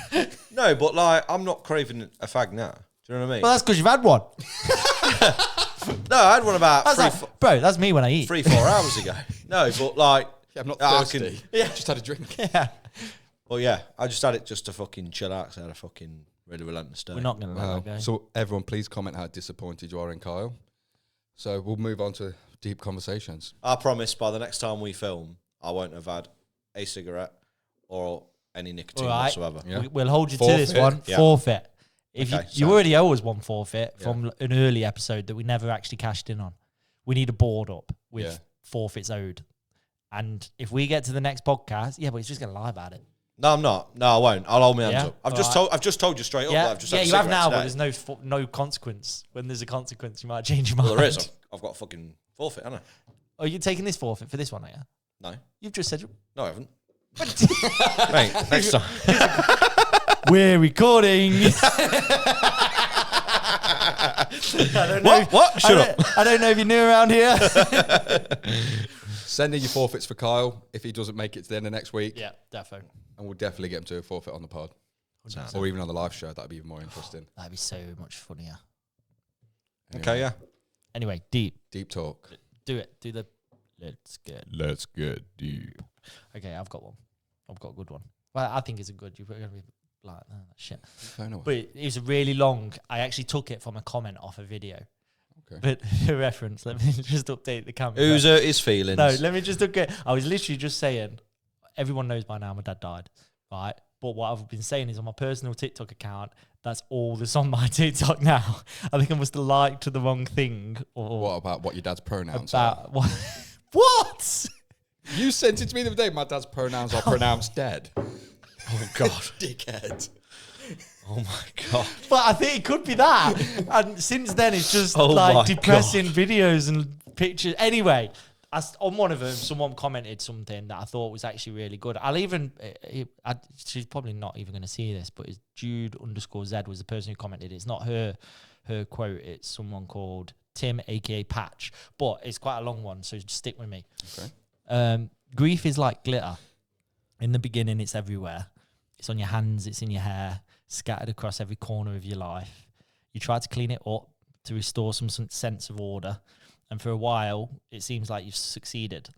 S3: No, but like I'm not craving a fag now. Do you know what I mean?
S1: Well, that's because you've had one.
S3: No, I had one about
S1: Bro, that's me when I eat.
S3: 3-4 hours ago. No, but like
S2: Yeah, I'm not
S3: I
S2: thirsty.
S1: Yeah.
S2: Just had a drink.
S1: Yeah.
S3: well, yeah, I just had it just to fucking chill out. 'Cause I had a fucking really relentless day.
S1: We're not going to let that go.
S2: So everyone, please comment how disappointed you are in Kyle. So we'll move on to deep conversations.
S3: I promise by the next time we film, I won't have had a cigarette or any nicotine
S1: All right.
S3: whatsoever.
S2: Yeah.
S1: We'll hold you
S2: Forfeit.
S1: to this one.
S3: Yeah.
S1: Forfeit. If
S3: Okay,
S1: you
S3: so-
S1: already owe us one forfeit from an early episode that we never actually cashed in on. We need a board up with forfeits owed. And if we get to the next podcast, but he's just going to lie about it.
S3: No, I'm not. No, I won't. I'll hold my hands
S1: Yeah?
S3: up. I've
S1: All
S3: just told you straight up.
S1: Yeah,
S3: That I've just had a
S1: you have
S3: cigarette
S1: now,
S3: today.
S1: but there's no consequence. When there's a consequence, you might change your mind.
S3: Well, there is. I've got a fucking forfeit, haven't I?
S1: Are you taking this forfeit for this one, are you?
S3: No.
S1: You've just said...
S3: No, I haven't. Mate, next time.
S1: We're recording. I don't know.
S3: What? Shut up.
S1: I don't know if you're new around here.
S2: Send in your forfeits for Kyle if he doesn't make it to the end of next week.
S1: Yeah, defo.
S2: And we'll definitely get him to a forfeit on the pod.
S1: 100%.
S2: Or even on the live show. That'd be even more interesting.
S1: That'd be so much funnier.
S2: Anyway,
S3: Okay, yeah.
S1: Anyway, deep.
S2: Deep talk.
S1: Do it. Do the...
S2: Let's get deep.
S1: Okay, I've got one. I've got a good one. Well, I think it's a good... You're going to be like, shit.
S2: Fair enough.
S1: But it was a really long... I actually took it from a comment off a video.
S2: Okay.
S1: But for reference, let me just update the camera.
S3: Who's hurt his feelings?
S1: No, let me just look at... I was literally just saying, everyone knows by now my dad died, right? But what I've been saying is on my personal TikTok account, that's all that's on my TikTok now. I think I must have liked the wrong thing. Or
S2: What about what your dad's pronouns are?
S1: about... What?
S2: You sent it to me the other day. My dad's pronouns are pronounced dead.
S3: Oh, God.
S2: Dickhead.
S3: Oh, my God.
S1: But I think it could be that. And since then, it's just
S3: Oh my
S1: like depressing videos and pictures. Anyway, on one of them, someone commented something that I thought was actually really good. She's probably not even going to see this, but it's Jude_Z was the person who commented. It's not her quote. It's someone called Tim, aka Patch. But it's quite a long one, so just stick with me.
S2: Okay.
S1: Grief is like glitter. In the beginning, it's everywhere. It's on your hands, it's in your hair, scattered across every corner of your life. You try to clean it up to restore some sense of order. And for a while, it seems like you've succeeded.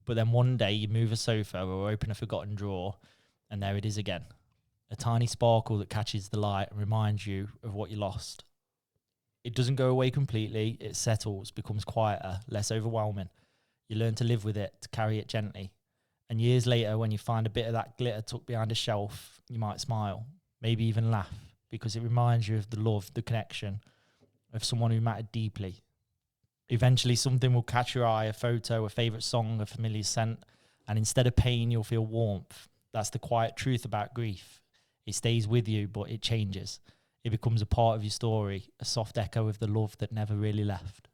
S1: But then one day you move a sofa or open a forgotten drawer, and there it is again. A tiny sparkle that catches the light and reminds you of what you lost. It doesn't go away completely. It settles, becomes quieter, less overwhelming. You learn to live with it, to carry it gently. And years later, when you find a bit of that glitter tucked behind a shelf, you might smile, maybe even laugh, because it reminds you of the love, the connection of someone who mattered deeply. Eventually, something will catch your eye, a photo, a favourite song, a familiar scent, and instead of pain, you'll feel warmth. That's the quiet truth about grief. It stays with you, but it changes. It becomes a part of your story, a soft echo of the love that never really left.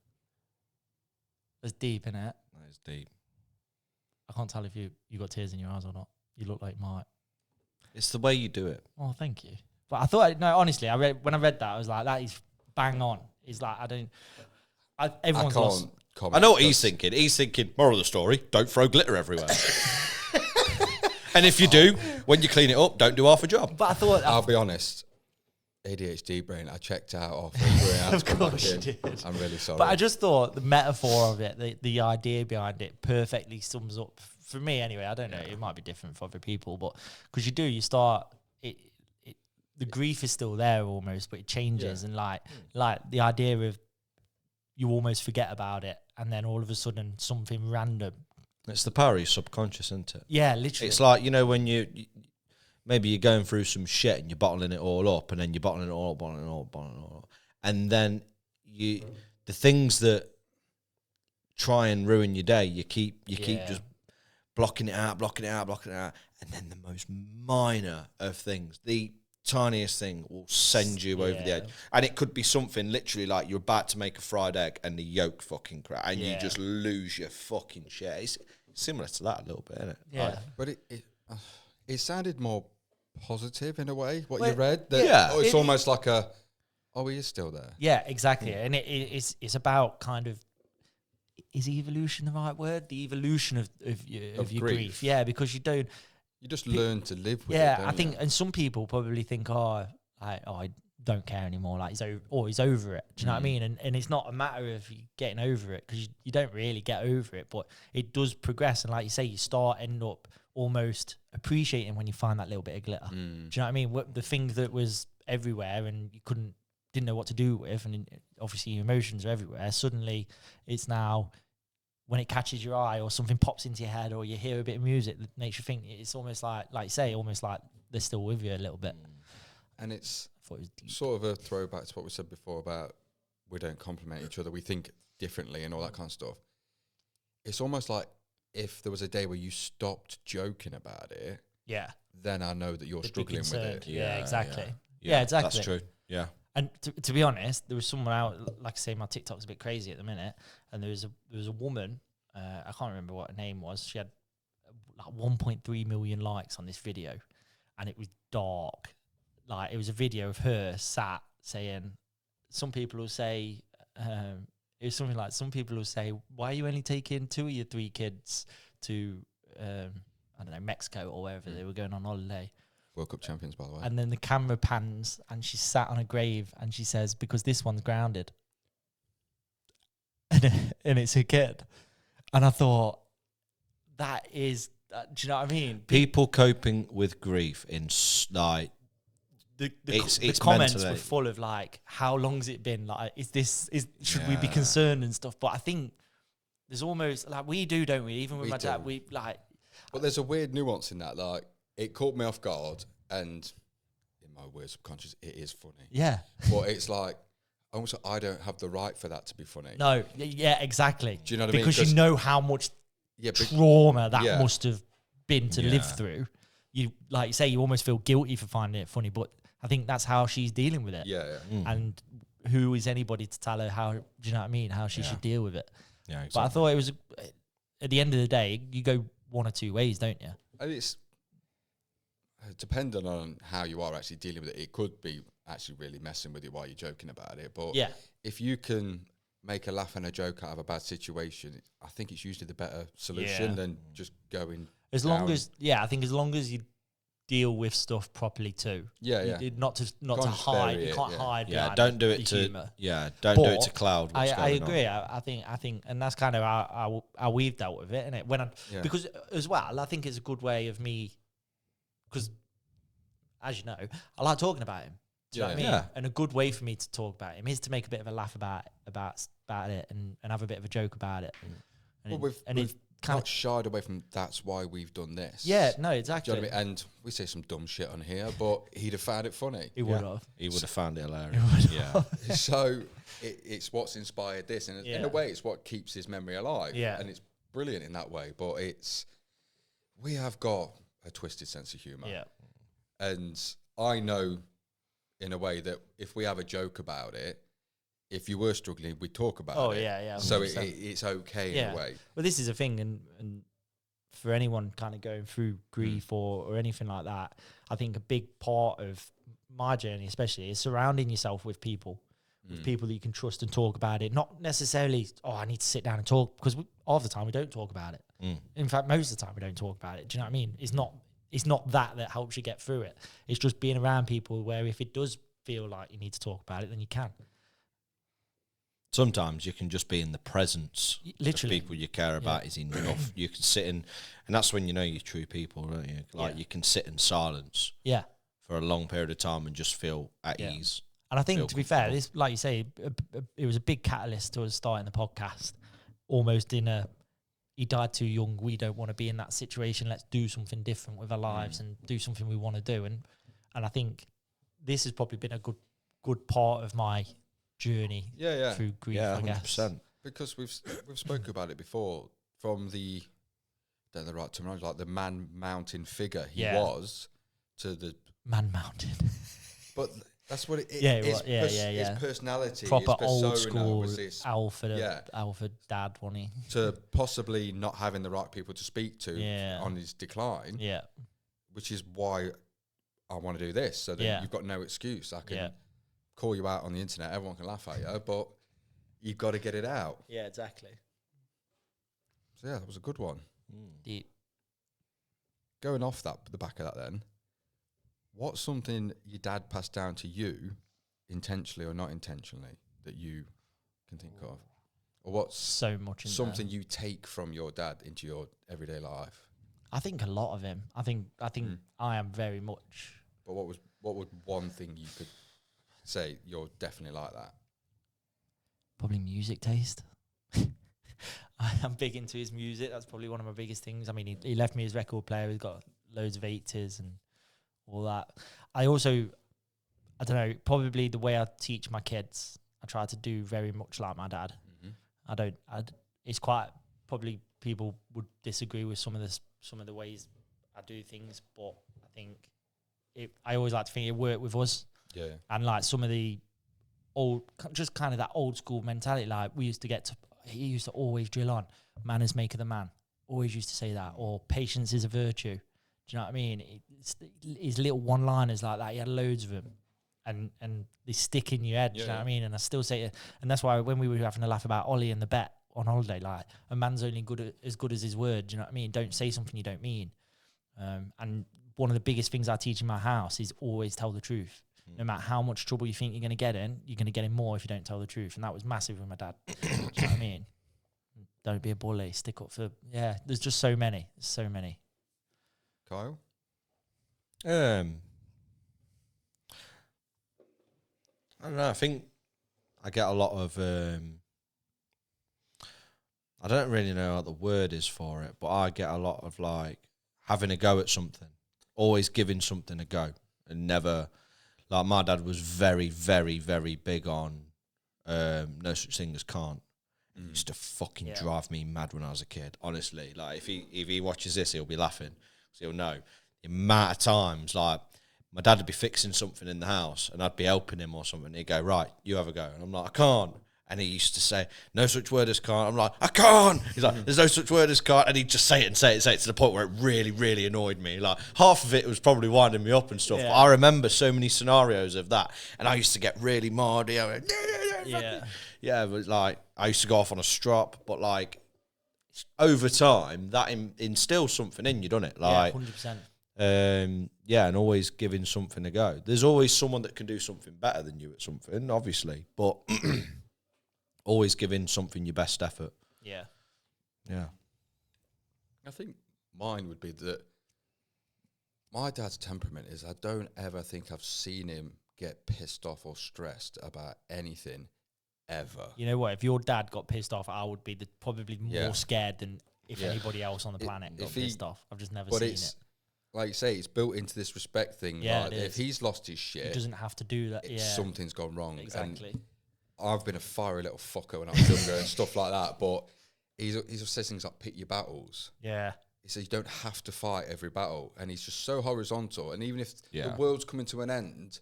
S1: That's deep, innit?
S3: That is deep.
S1: I can't tell if you got tears in your eyes or not. You look like Mike.
S3: It's the way you do it.
S1: Oh, thank you. But I thought, no, honestly, when I read that, I was like, that is bang on. It's like, everyone's lost.
S2: Comment.
S3: I know what he's thinking. He's thinking, moral of the story, don't throw glitter everywhere. And if you do, when you clean it up, don't do half a job.
S1: But I thought...
S2: I'll be honest. ADHD brain, I checked out halfway through.
S1: Of course you did.
S2: I'm really sorry.
S1: But I just thought the metaphor of it, the idea behind it perfectly sums up, for me anyway, I don't know, it might be different for other people, but because you start, the grief is still there almost, but it changes. And like the idea of you almost forget about it and then all of a sudden something random.
S3: It's the power of your subconscious, isn't it?
S1: Yeah, literally.
S3: It's like, when you maybe you're going through some shit and you're bottling it all up, and then you're bottling it all up. And then the things that try and ruin your day, you keep just blocking it out. And then the most minor of things, the tiniest thing will send you over the edge. And it could be something literally like you're about to make a fried egg and the yolk fucking crack and you just lose your fucking shit. It's similar to that a little bit, isn't it?
S1: Yeah.
S2: But it sounded more positive in a way, what you read. It's almost like he is still there.
S1: Yeah, exactly. And it's about kind of, is evolution the right word? The evolution of your grief. Yeah, because you just
S2: learn to live with it.
S1: Yeah, I think, and some people probably think, I don't care anymore. Like he's over it. Do you know what I mean? And it's not a matter of you getting over it, because you don't really get over it, but it does progress. And like you say, you end up almost appreciating when you find that little bit of glitter. Do you know what I mean? The thing that was everywhere and you didn't know what to do with, and obviously your emotions are everywhere. Suddenly, it's now, when it catches your eye or something pops into your head or you hear a bit of music that makes you think, it's almost like you say, almost like they're still with you a little bit.
S2: And it's sort of a throwback to what we said before about we don't compliment each other, we think differently and all that kind of stuff. It's almost like if there was a day where you stopped joking about it, then I know that you're struggling with it.
S1: Yeah, exactly. Yeah, exactly.
S3: That's true. Yeah.
S1: And to be honest, there was someone out, like I say, my TikTok's a bit crazy at the minute, and there was a woman, I can't remember what her name was. She had like 1.3 million likes on this video, and it was dark. Like, it was a video of her sat saying, some people will say, it was something like, some people will say, why are you only taking 2 of your 3 kids to, I don't know, Mexico or wherever they were going on holiday?
S2: World Cup champions, by the way.
S1: And then the camera pans and she's sat on a grave and she says, because this one's grounded. And it's her kid. And I thought, that is, do you know what I mean?
S3: People coping with grief in like,
S1: the comments were full of like, how long's it been? Like, should we be concerned and stuff? But I think there's almost like we do, don't we? Even with my dad, we like.
S2: But there's a weird nuance in that. Like, it caught me off guard, and in my weird subconscious, it is funny.
S1: Yeah.
S2: But it's like, almost I don't have the right for that to be funny.
S1: No. Yeah. Exactly.
S2: Do you know what I mean?
S1: Because you know how much trauma that must have been to live through. You, like you say, you almost feel guilty for finding it funny, but I think that's how she's dealing with it.
S2: Yeah.
S1: And who is anybody to tell her how, do you know what I mean? How she should deal with it.
S3: Yeah, exactly.
S1: But I thought it was, at the end of the day, you go one or two ways, don't you?
S2: And it's dependent on how you are actually dealing with it. It could be actually really messing with you while you're joking about it. But if you can make a laugh and a joke out of a bad situation, I think it's usually the better solution than just going
S1: as
S2: down.
S1: long as I think as long as you deal with stuff properly too. Not to hide. You can't hide.
S3: Yeah, don't do it to humor. Don't do it to cloud.
S1: I agree. I think, and that's kind of how we've dealt with it, isn't it? Because as well, I think it's a good way of me, because as you know, I like talking about him. Do you know what I mean? Yeah. And a good way for me to talk about him is to make a bit of a laugh about it and have a bit of a joke about it. And
S2: we've kind of shied away from that's why we've done this.
S1: Yeah, no, exactly.
S2: Do you know what I mean? And we say some dumb shit on here, but he'd have found it funny.
S1: He would have.
S3: He would have found it hilarious. Yeah.
S2: So it's what's inspired this, and in a way, it's what keeps his memory alive.
S1: Yeah.
S2: And it's brilliant in that way. But we have got a twisted sense of humour.
S1: Yeah.
S2: And I know in a way that if we have a joke about it, if you were struggling, we'd talk about it.
S1: Oh, yeah.
S2: So
S1: 100%.
S2: it's okay in a way.
S1: Well, this is a thing, and for anyone kind of going through grief or anything like that, I think a big part of my journey especially is surrounding yourself with people that you can trust and talk about it. Not necessarily, I need to sit down and talk, because half the time we don't talk about it. In fact, most of the time we don't talk about it. Do you know what I mean? It's not that helps you get through it. It's just being around people where if it does feel like you need to talk about it, then you can.
S3: Sometimes you can just be in the presence
S1: Literally.
S3: of people you care about is enough. You can sit in, and that's when you know you're true people, don't you? Like you can sit in silence for a long period of time and just feel at ease.
S1: And I think, to be fair, this, like you say, it was a big catalyst to us starting the podcast. Almost he died too young. We don't want to be in that situation. Let's do something different with our lives and do something we want to do. And I think this has probably been a good part of my journey through grief, I guess.
S3: 100%.
S2: Because we've spoken about it before, from the right terminology, like the man-mountain figure he was to the
S1: man-mountain.
S2: But that's what it is.
S1: His
S2: personality,
S1: proper
S2: his persona
S1: old school
S2: was this,
S1: alpha dad, wasn't he?
S2: to possibly not having the right people to speak to on his decline.
S1: Yeah.
S2: Which is why I want to do this, so that you've got no excuse. I can call you out on the internet, everyone can laugh at you, but you've got to get it out.
S1: Yeah, exactly.
S2: So that was a good one.
S1: Deep.
S2: Going off the back of that then, what's something your dad passed down to you, intentionally or not intentionally, that you can think of? Or what's
S1: so much
S2: something you take from your dad into your everyday life?
S1: I think a lot of him. I think I am very much.
S2: But what would one thing you could say you're definitely like that?
S1: Probably music taste. I'm big into his music. That's probably one of my biggest things. I mean, he left me his record player. He's got loads of 80s and all that. I don't know, probably the way I teach my kids, I try to do very much like my dad. It's quite, probably people would disagree with some of the ways I do things, but I think I always like to think it worked with us.
S2: Yeah.
S1: And like some of the just kind of that old school mentality, like he used to always drill on, manners make of the man. Always used to say that, or patience is a virtue. Do you know what I mean? His little one-liners like that, he had loads of them. And they stick in your head, do you know what I mean? And I still say it. And that's why when we were having a laugh about Ollie and the bet on holiday, like, a man's only as good as his word, do you know what I mean? Don't say something you don't mean. And one of the biggest things I teach in my house is always tell the truth. No matter how much trouble you think you're going to get in, you're going to get in more if you don't tell the truth. And that was massive with my dad. Do you know what I mean? Don't be a bully. Stick up for... Yeah, there's just so many. So many.
S2: Kyle?
S3: I don't know. I think I get a lot of... I don't really know what the word is for it, but I get a lot of, like, having a go at something. Always giving something a go. And never... Like, my dad was very, very, very big on no such thing as can't. It used to fucking drive me mad when I was a kid, honestly. Like, if he watches this, he'll be laughing. So he'll know. The amount of times, like, my dad would be fixing something in the house and I'd be helping him or something. He'd go, right, you have a go. And I'm like, I can't. And he used to say, no such word as can't. I'm like, I can't. He's like, there's no such word as can't. And he'd just say it and say it to the point where it really, really annoyed me. Like, half of it was probably winding me up and stuff. Yeah. But I remember so many scenarios of that. And I used to get really mardy. Yeah, but like, I used to go off on a strop. But like, over time, that instills something in you, doesn't it? Like,
S1: 100%.
S3: Yeah, and always giving something a go. There's always someone that can do something better than you at something, obviously. But... always giving something your best effort.
S1: Yeah.
S3: Yeah.
S2: I think mine would be that my dad's temperament is I don't ever think I've seen him get pissed off or stressed about anything ever.
S1: You know what? If your dad got pissed off, I would be probably more scared than if anybody else on the planet got pissed off. I've just never seen it.
S2: Like you say, it's built into this respect thing.
S1: Yeah,
S2: like, if he's lost his shit,
S1: he doesn't have to do that.
S2: Something's gone wrong.
S1: Exactly.
S2: And I've been a fiery little fucker when I was younger and stuff like that, but he says things like pick your battles.
S1: Yeah.
S2: he said you don't have to fight every battle, and he's just so horizontal. And even if
S3: Yeah.
S2: the world's coming to an end,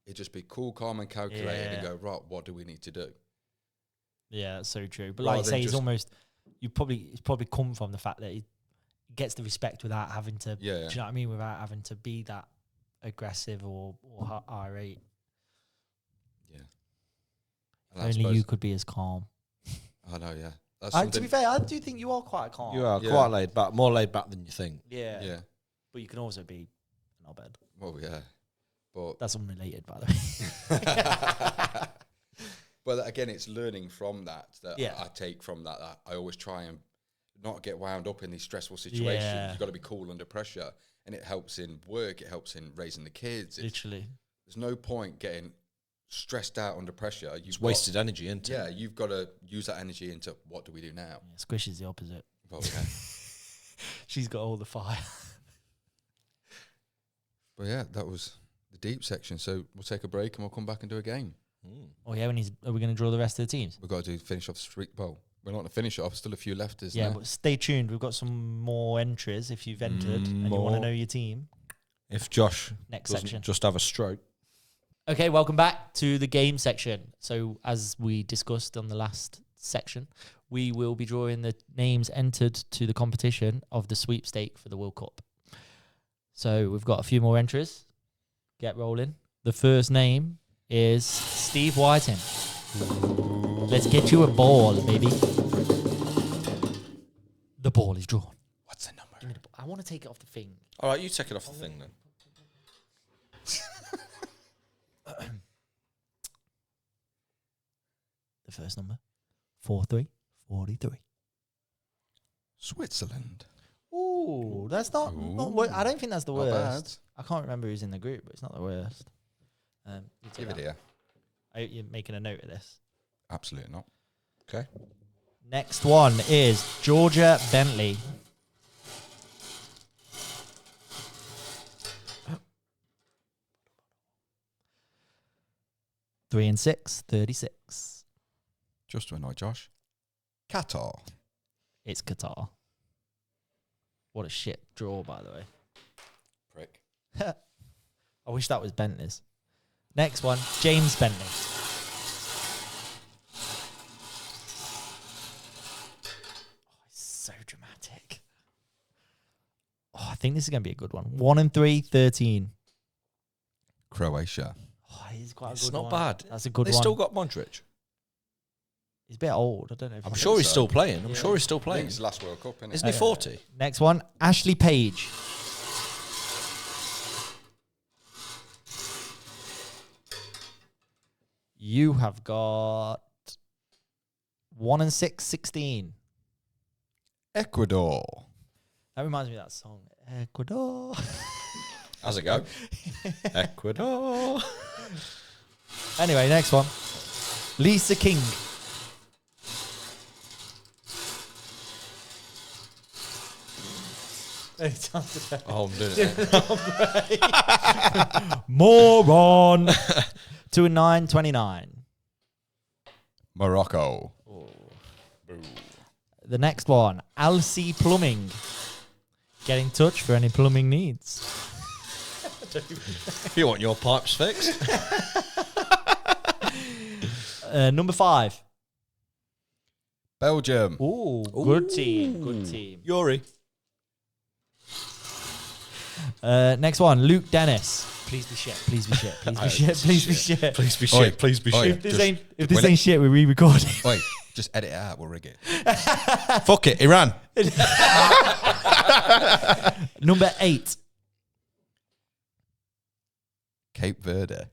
S2: he'd just be cool, calm, and calculated, and
S1: Yeah.
S2: go, right, what do we need to do?
S1: Yeah, that's so true. But
S2: Rather
S1: like you
S2: than
S1: say, he's
S2: just-
S1: almost it's probably come from the fact that he gets the respect without having to.
S2: Yeah,
S1: Do you know what I mean? Without having to be that aggressive or irate.
S2: yeah. And I
S1: Only
S2: suppose-
S1: you could be as calm.
S2: I know, yeah. That's
S1: To
S2: something.
S1: be fair, I do think you are quite calm.
S3: You are
S2: Yeah.
S3: quite laid back, more laid back than you think.
S1: Yeah.
S2: Yeah.
S1: But you can also be not bad.
S2: Well, yeah. But
S1: That's unrelated, by the way.
S2: but again, it's learning from that
S1: Yeah.
S2: I take from that. I always try and not get wound up in these stressful situations.
S1: Yeah.
S2: You've got to be cool under pressure, and it helps in work. It helps in raising the kids.
S1: Literally.
S2: There's no point getting stressed out under pressure.
S3: It's wasted energy, isn't it?
S2: Yeah, you've got to use that energy into what do we do now?
S1: Yeah, Squish is the opposite.
S2: Well, yeah.
S1: She's got all the fire.
S2: But yeah, that was the deep section. So we'll take a break and we'll come back and do a game.
S1: Oh yeah, are we going to draw the rest of the teams?
S2: We've got to finish off the streak. Well, we're not going to finish it off. Still a few left, isn't
S1: Yeah,
S2: there?
S1: but stay tuned. We've got some more entries if you've entered and you want
S3: More.
S1: to know your team.
S3: If Josh
S1: Next
S3: doesn't
S1: section.
S3: just have a stroke.
S1: Okay, welcome back to the game section. So as we discussed on the last section, we will be drawing the names entered to the competition of the sweepstake for the World Cup. So we've got a few more entries. Get rolling. The first name is Steve Whiting. Let's get you a ball, baby. The ball is drawn.
S2: What's the number?
S1: Give me the ball. I want to take it off the thing.
S3: All right, you take it off the thing then.
S1: The first number, 4343.
S2: Switzerland.
S1: Ooh, that's not. I don't think that's the
S2: Not
S1: worst.
S2: bad.
S1: I can't remember who's in the group, but it's not the worst. You take
S2: Give it
S1: that.
S2: here.
S1: You're making a note of this.
S2: Absolutely not.
S3: Okay.
S1: Next one is Georgia Bentley. Three and 6, 36.
S2: Just to annoy Josh. Qatar.
S1: It's Qatar. What a shit draw, by the way.
S2: Prick.
S1: I wish that was Bentley's. Next one, James Bentley. Oh, it's so dramatic. Oh, I think this is going to be a good one. 1 and 3, 13.
S2: Croatia.
S1: Oh, he's quite a
S3: It's
S1: good
S3: not
S1: one.
S3: bad.
S1: That's a good
S3: They
S1: one.
S3: still got Modric.
S1: He's a bit old. I don't know if
S3: I'm
S1: he's-
S3: sure he's
S2: so.
S3: still playing. I'm
S1: Yeah.
S3: sure he's still
S2: I think
S3: playing.
S2: it's the last World Cup, isn't it?
S3: Isn't he 40?
S1: Next one, Ashley Page. You have got 1 and 6, 16.
S2: Ecuador.
S1: That reminds me of that song, Ecuador.
S3: How's it go? Ecuador.
S1: Anyway, next one, Lisa King.
S3: Oh, I'm doing it.
S1: Moron. 2 and 9, 29.
S2: Morocco.
S1: The next one, Alcy Plumbing. Get in touch for any plumbing needs.
S3: If you want your pipes fixed.
S1: Number 5.
S2: Belgium.
S1: Ooh, good team. Good team.
S3: Yuri.
S1: Next one, Luke Dennis. Please be shit. Please be shit. Please be shit. Please be shit.
S3: Please be
S2: Oi,
S3: shit. Please be
S2: oi.
S3: shit.
S1: If this ain't shit, we're re-recording.
S2: Wait, just edit it out. We'll rig it.
S3: Fuck it, Iran.
S1: Number 8.
S2: Cape Verde.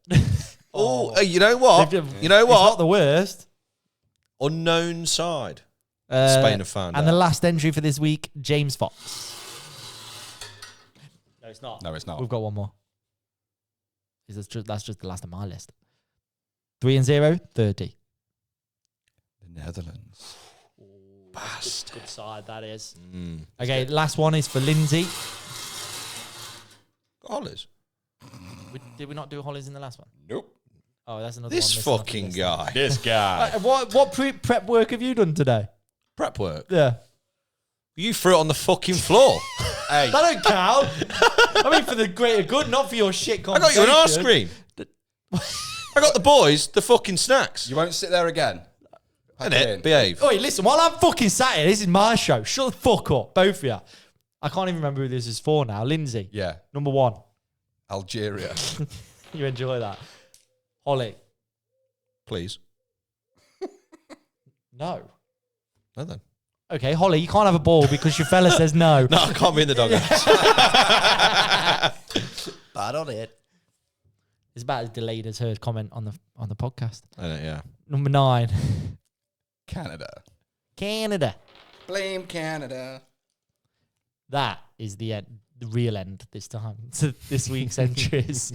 S3: Oh, hey, you know what? You know
S1: It's not
S3: what?
S1: the worst.
S3: Unknown side. Spain have found
S1: And
S3: out.
S1: the last entry for this week, James Fox. No, it's not.
S2: No, it's not.
S1: We've got one more. That's just the last on my list. 3 and 0, 30.
S2: The Netherlands.
S1: Good side, that is.
S3: Mm.
S1: Okay, last one is for Lindsay.
S3: Hollies.
S1: Did we not do Hollies in the last one?
S2: Nope.
S1: Oh, that's another
S3: This
S1: one. missing off the
S3: fucking
S1: list.
S3: guy.
S2: This guy.
S1: What prep work have you done today?
S3: Prep work.
S1: Yeah.
S3: You threw it on the fucking floor.
S2: Hey,
S1: That don't count. I mean, for the greater good, not for your shit
S3: I got
S1: conversation.
S3: you an arse cream. I got the boys the fucking snacks.
S2: you won't sit there again. Pack it in.
S3: Innit? Behave.
S1: Wait, listen, while I'm fucking sat here, this is my show. Shut the fuck up, both of you. I can't even remember who this is for now. Lindsay,
S2: Yeah.
S1: number 1.
S2: Algeria.
S1: You enjoy that. Holly,
S3: Please.
S1: no.
S3: No then.
S1: Okay, Holly, you can't have a ball because your fella says no.
S3: No, I can't be in the doghouse.
S1: Bad on it. It's about as delayed as her comment on the podcast.
S3: Yeah.
S1: Number 9,
S2: Canada.
S1: Canada.
S2: Blame Canada.
S1: That is the end, the real end this time to this week's entries.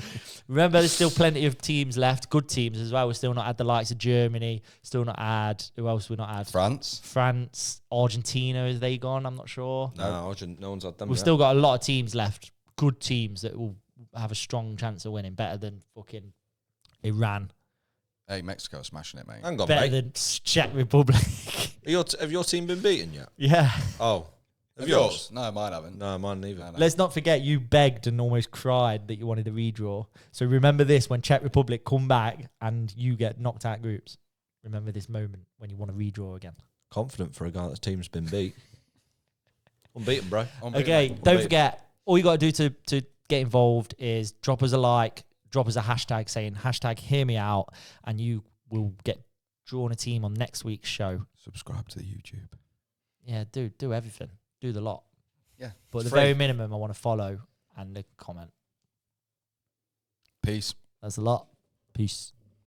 S1: Remember, there's still plenty of teams left, good teams as well. We're still not had the likes of Germany, still not had, who else we not had? France, Argentina, is they gone? I'm not sure.
S3: No one's had them.
S1: We've
S3: yet.
S1: still got a lot of teams left, good teams that will have a strong chance of winning, better than fucking Iran,
S2: Hey, Mexico smashing it, mate.
S3: Hang on,
S1: better
S3: mate.
S1: than Czech Republic.
S3: Have your team been beaten yet?
S1: Yeah.
S3: Oh.
S2: Have yours? No, mine haven't.
S3: No, mine neither.
S2: No.
S1: Let's not forget you begged and almost cried that you wanted a redraw. So remember this when Czech Republic come back and you get knocked out groups. Remember this moment when you want to redraw again.
S3: Confident for a guy that's team's been beat. Unbeaten, bro.
S1: Okay, don't forget, all you got to do to get involved is drop us a like, drop us a hashtag saying #hear me out, and you will get drawn a team on next week's show.
S2: Subscribe to the YouTube.
S1: Yeah, do everything. Do the lot.
S2: Yeah.
S1: But at the
S2: free.
S1: very minimum, I want to follow and a comment.
S2: Peace.
S1: That's a lot. Peace.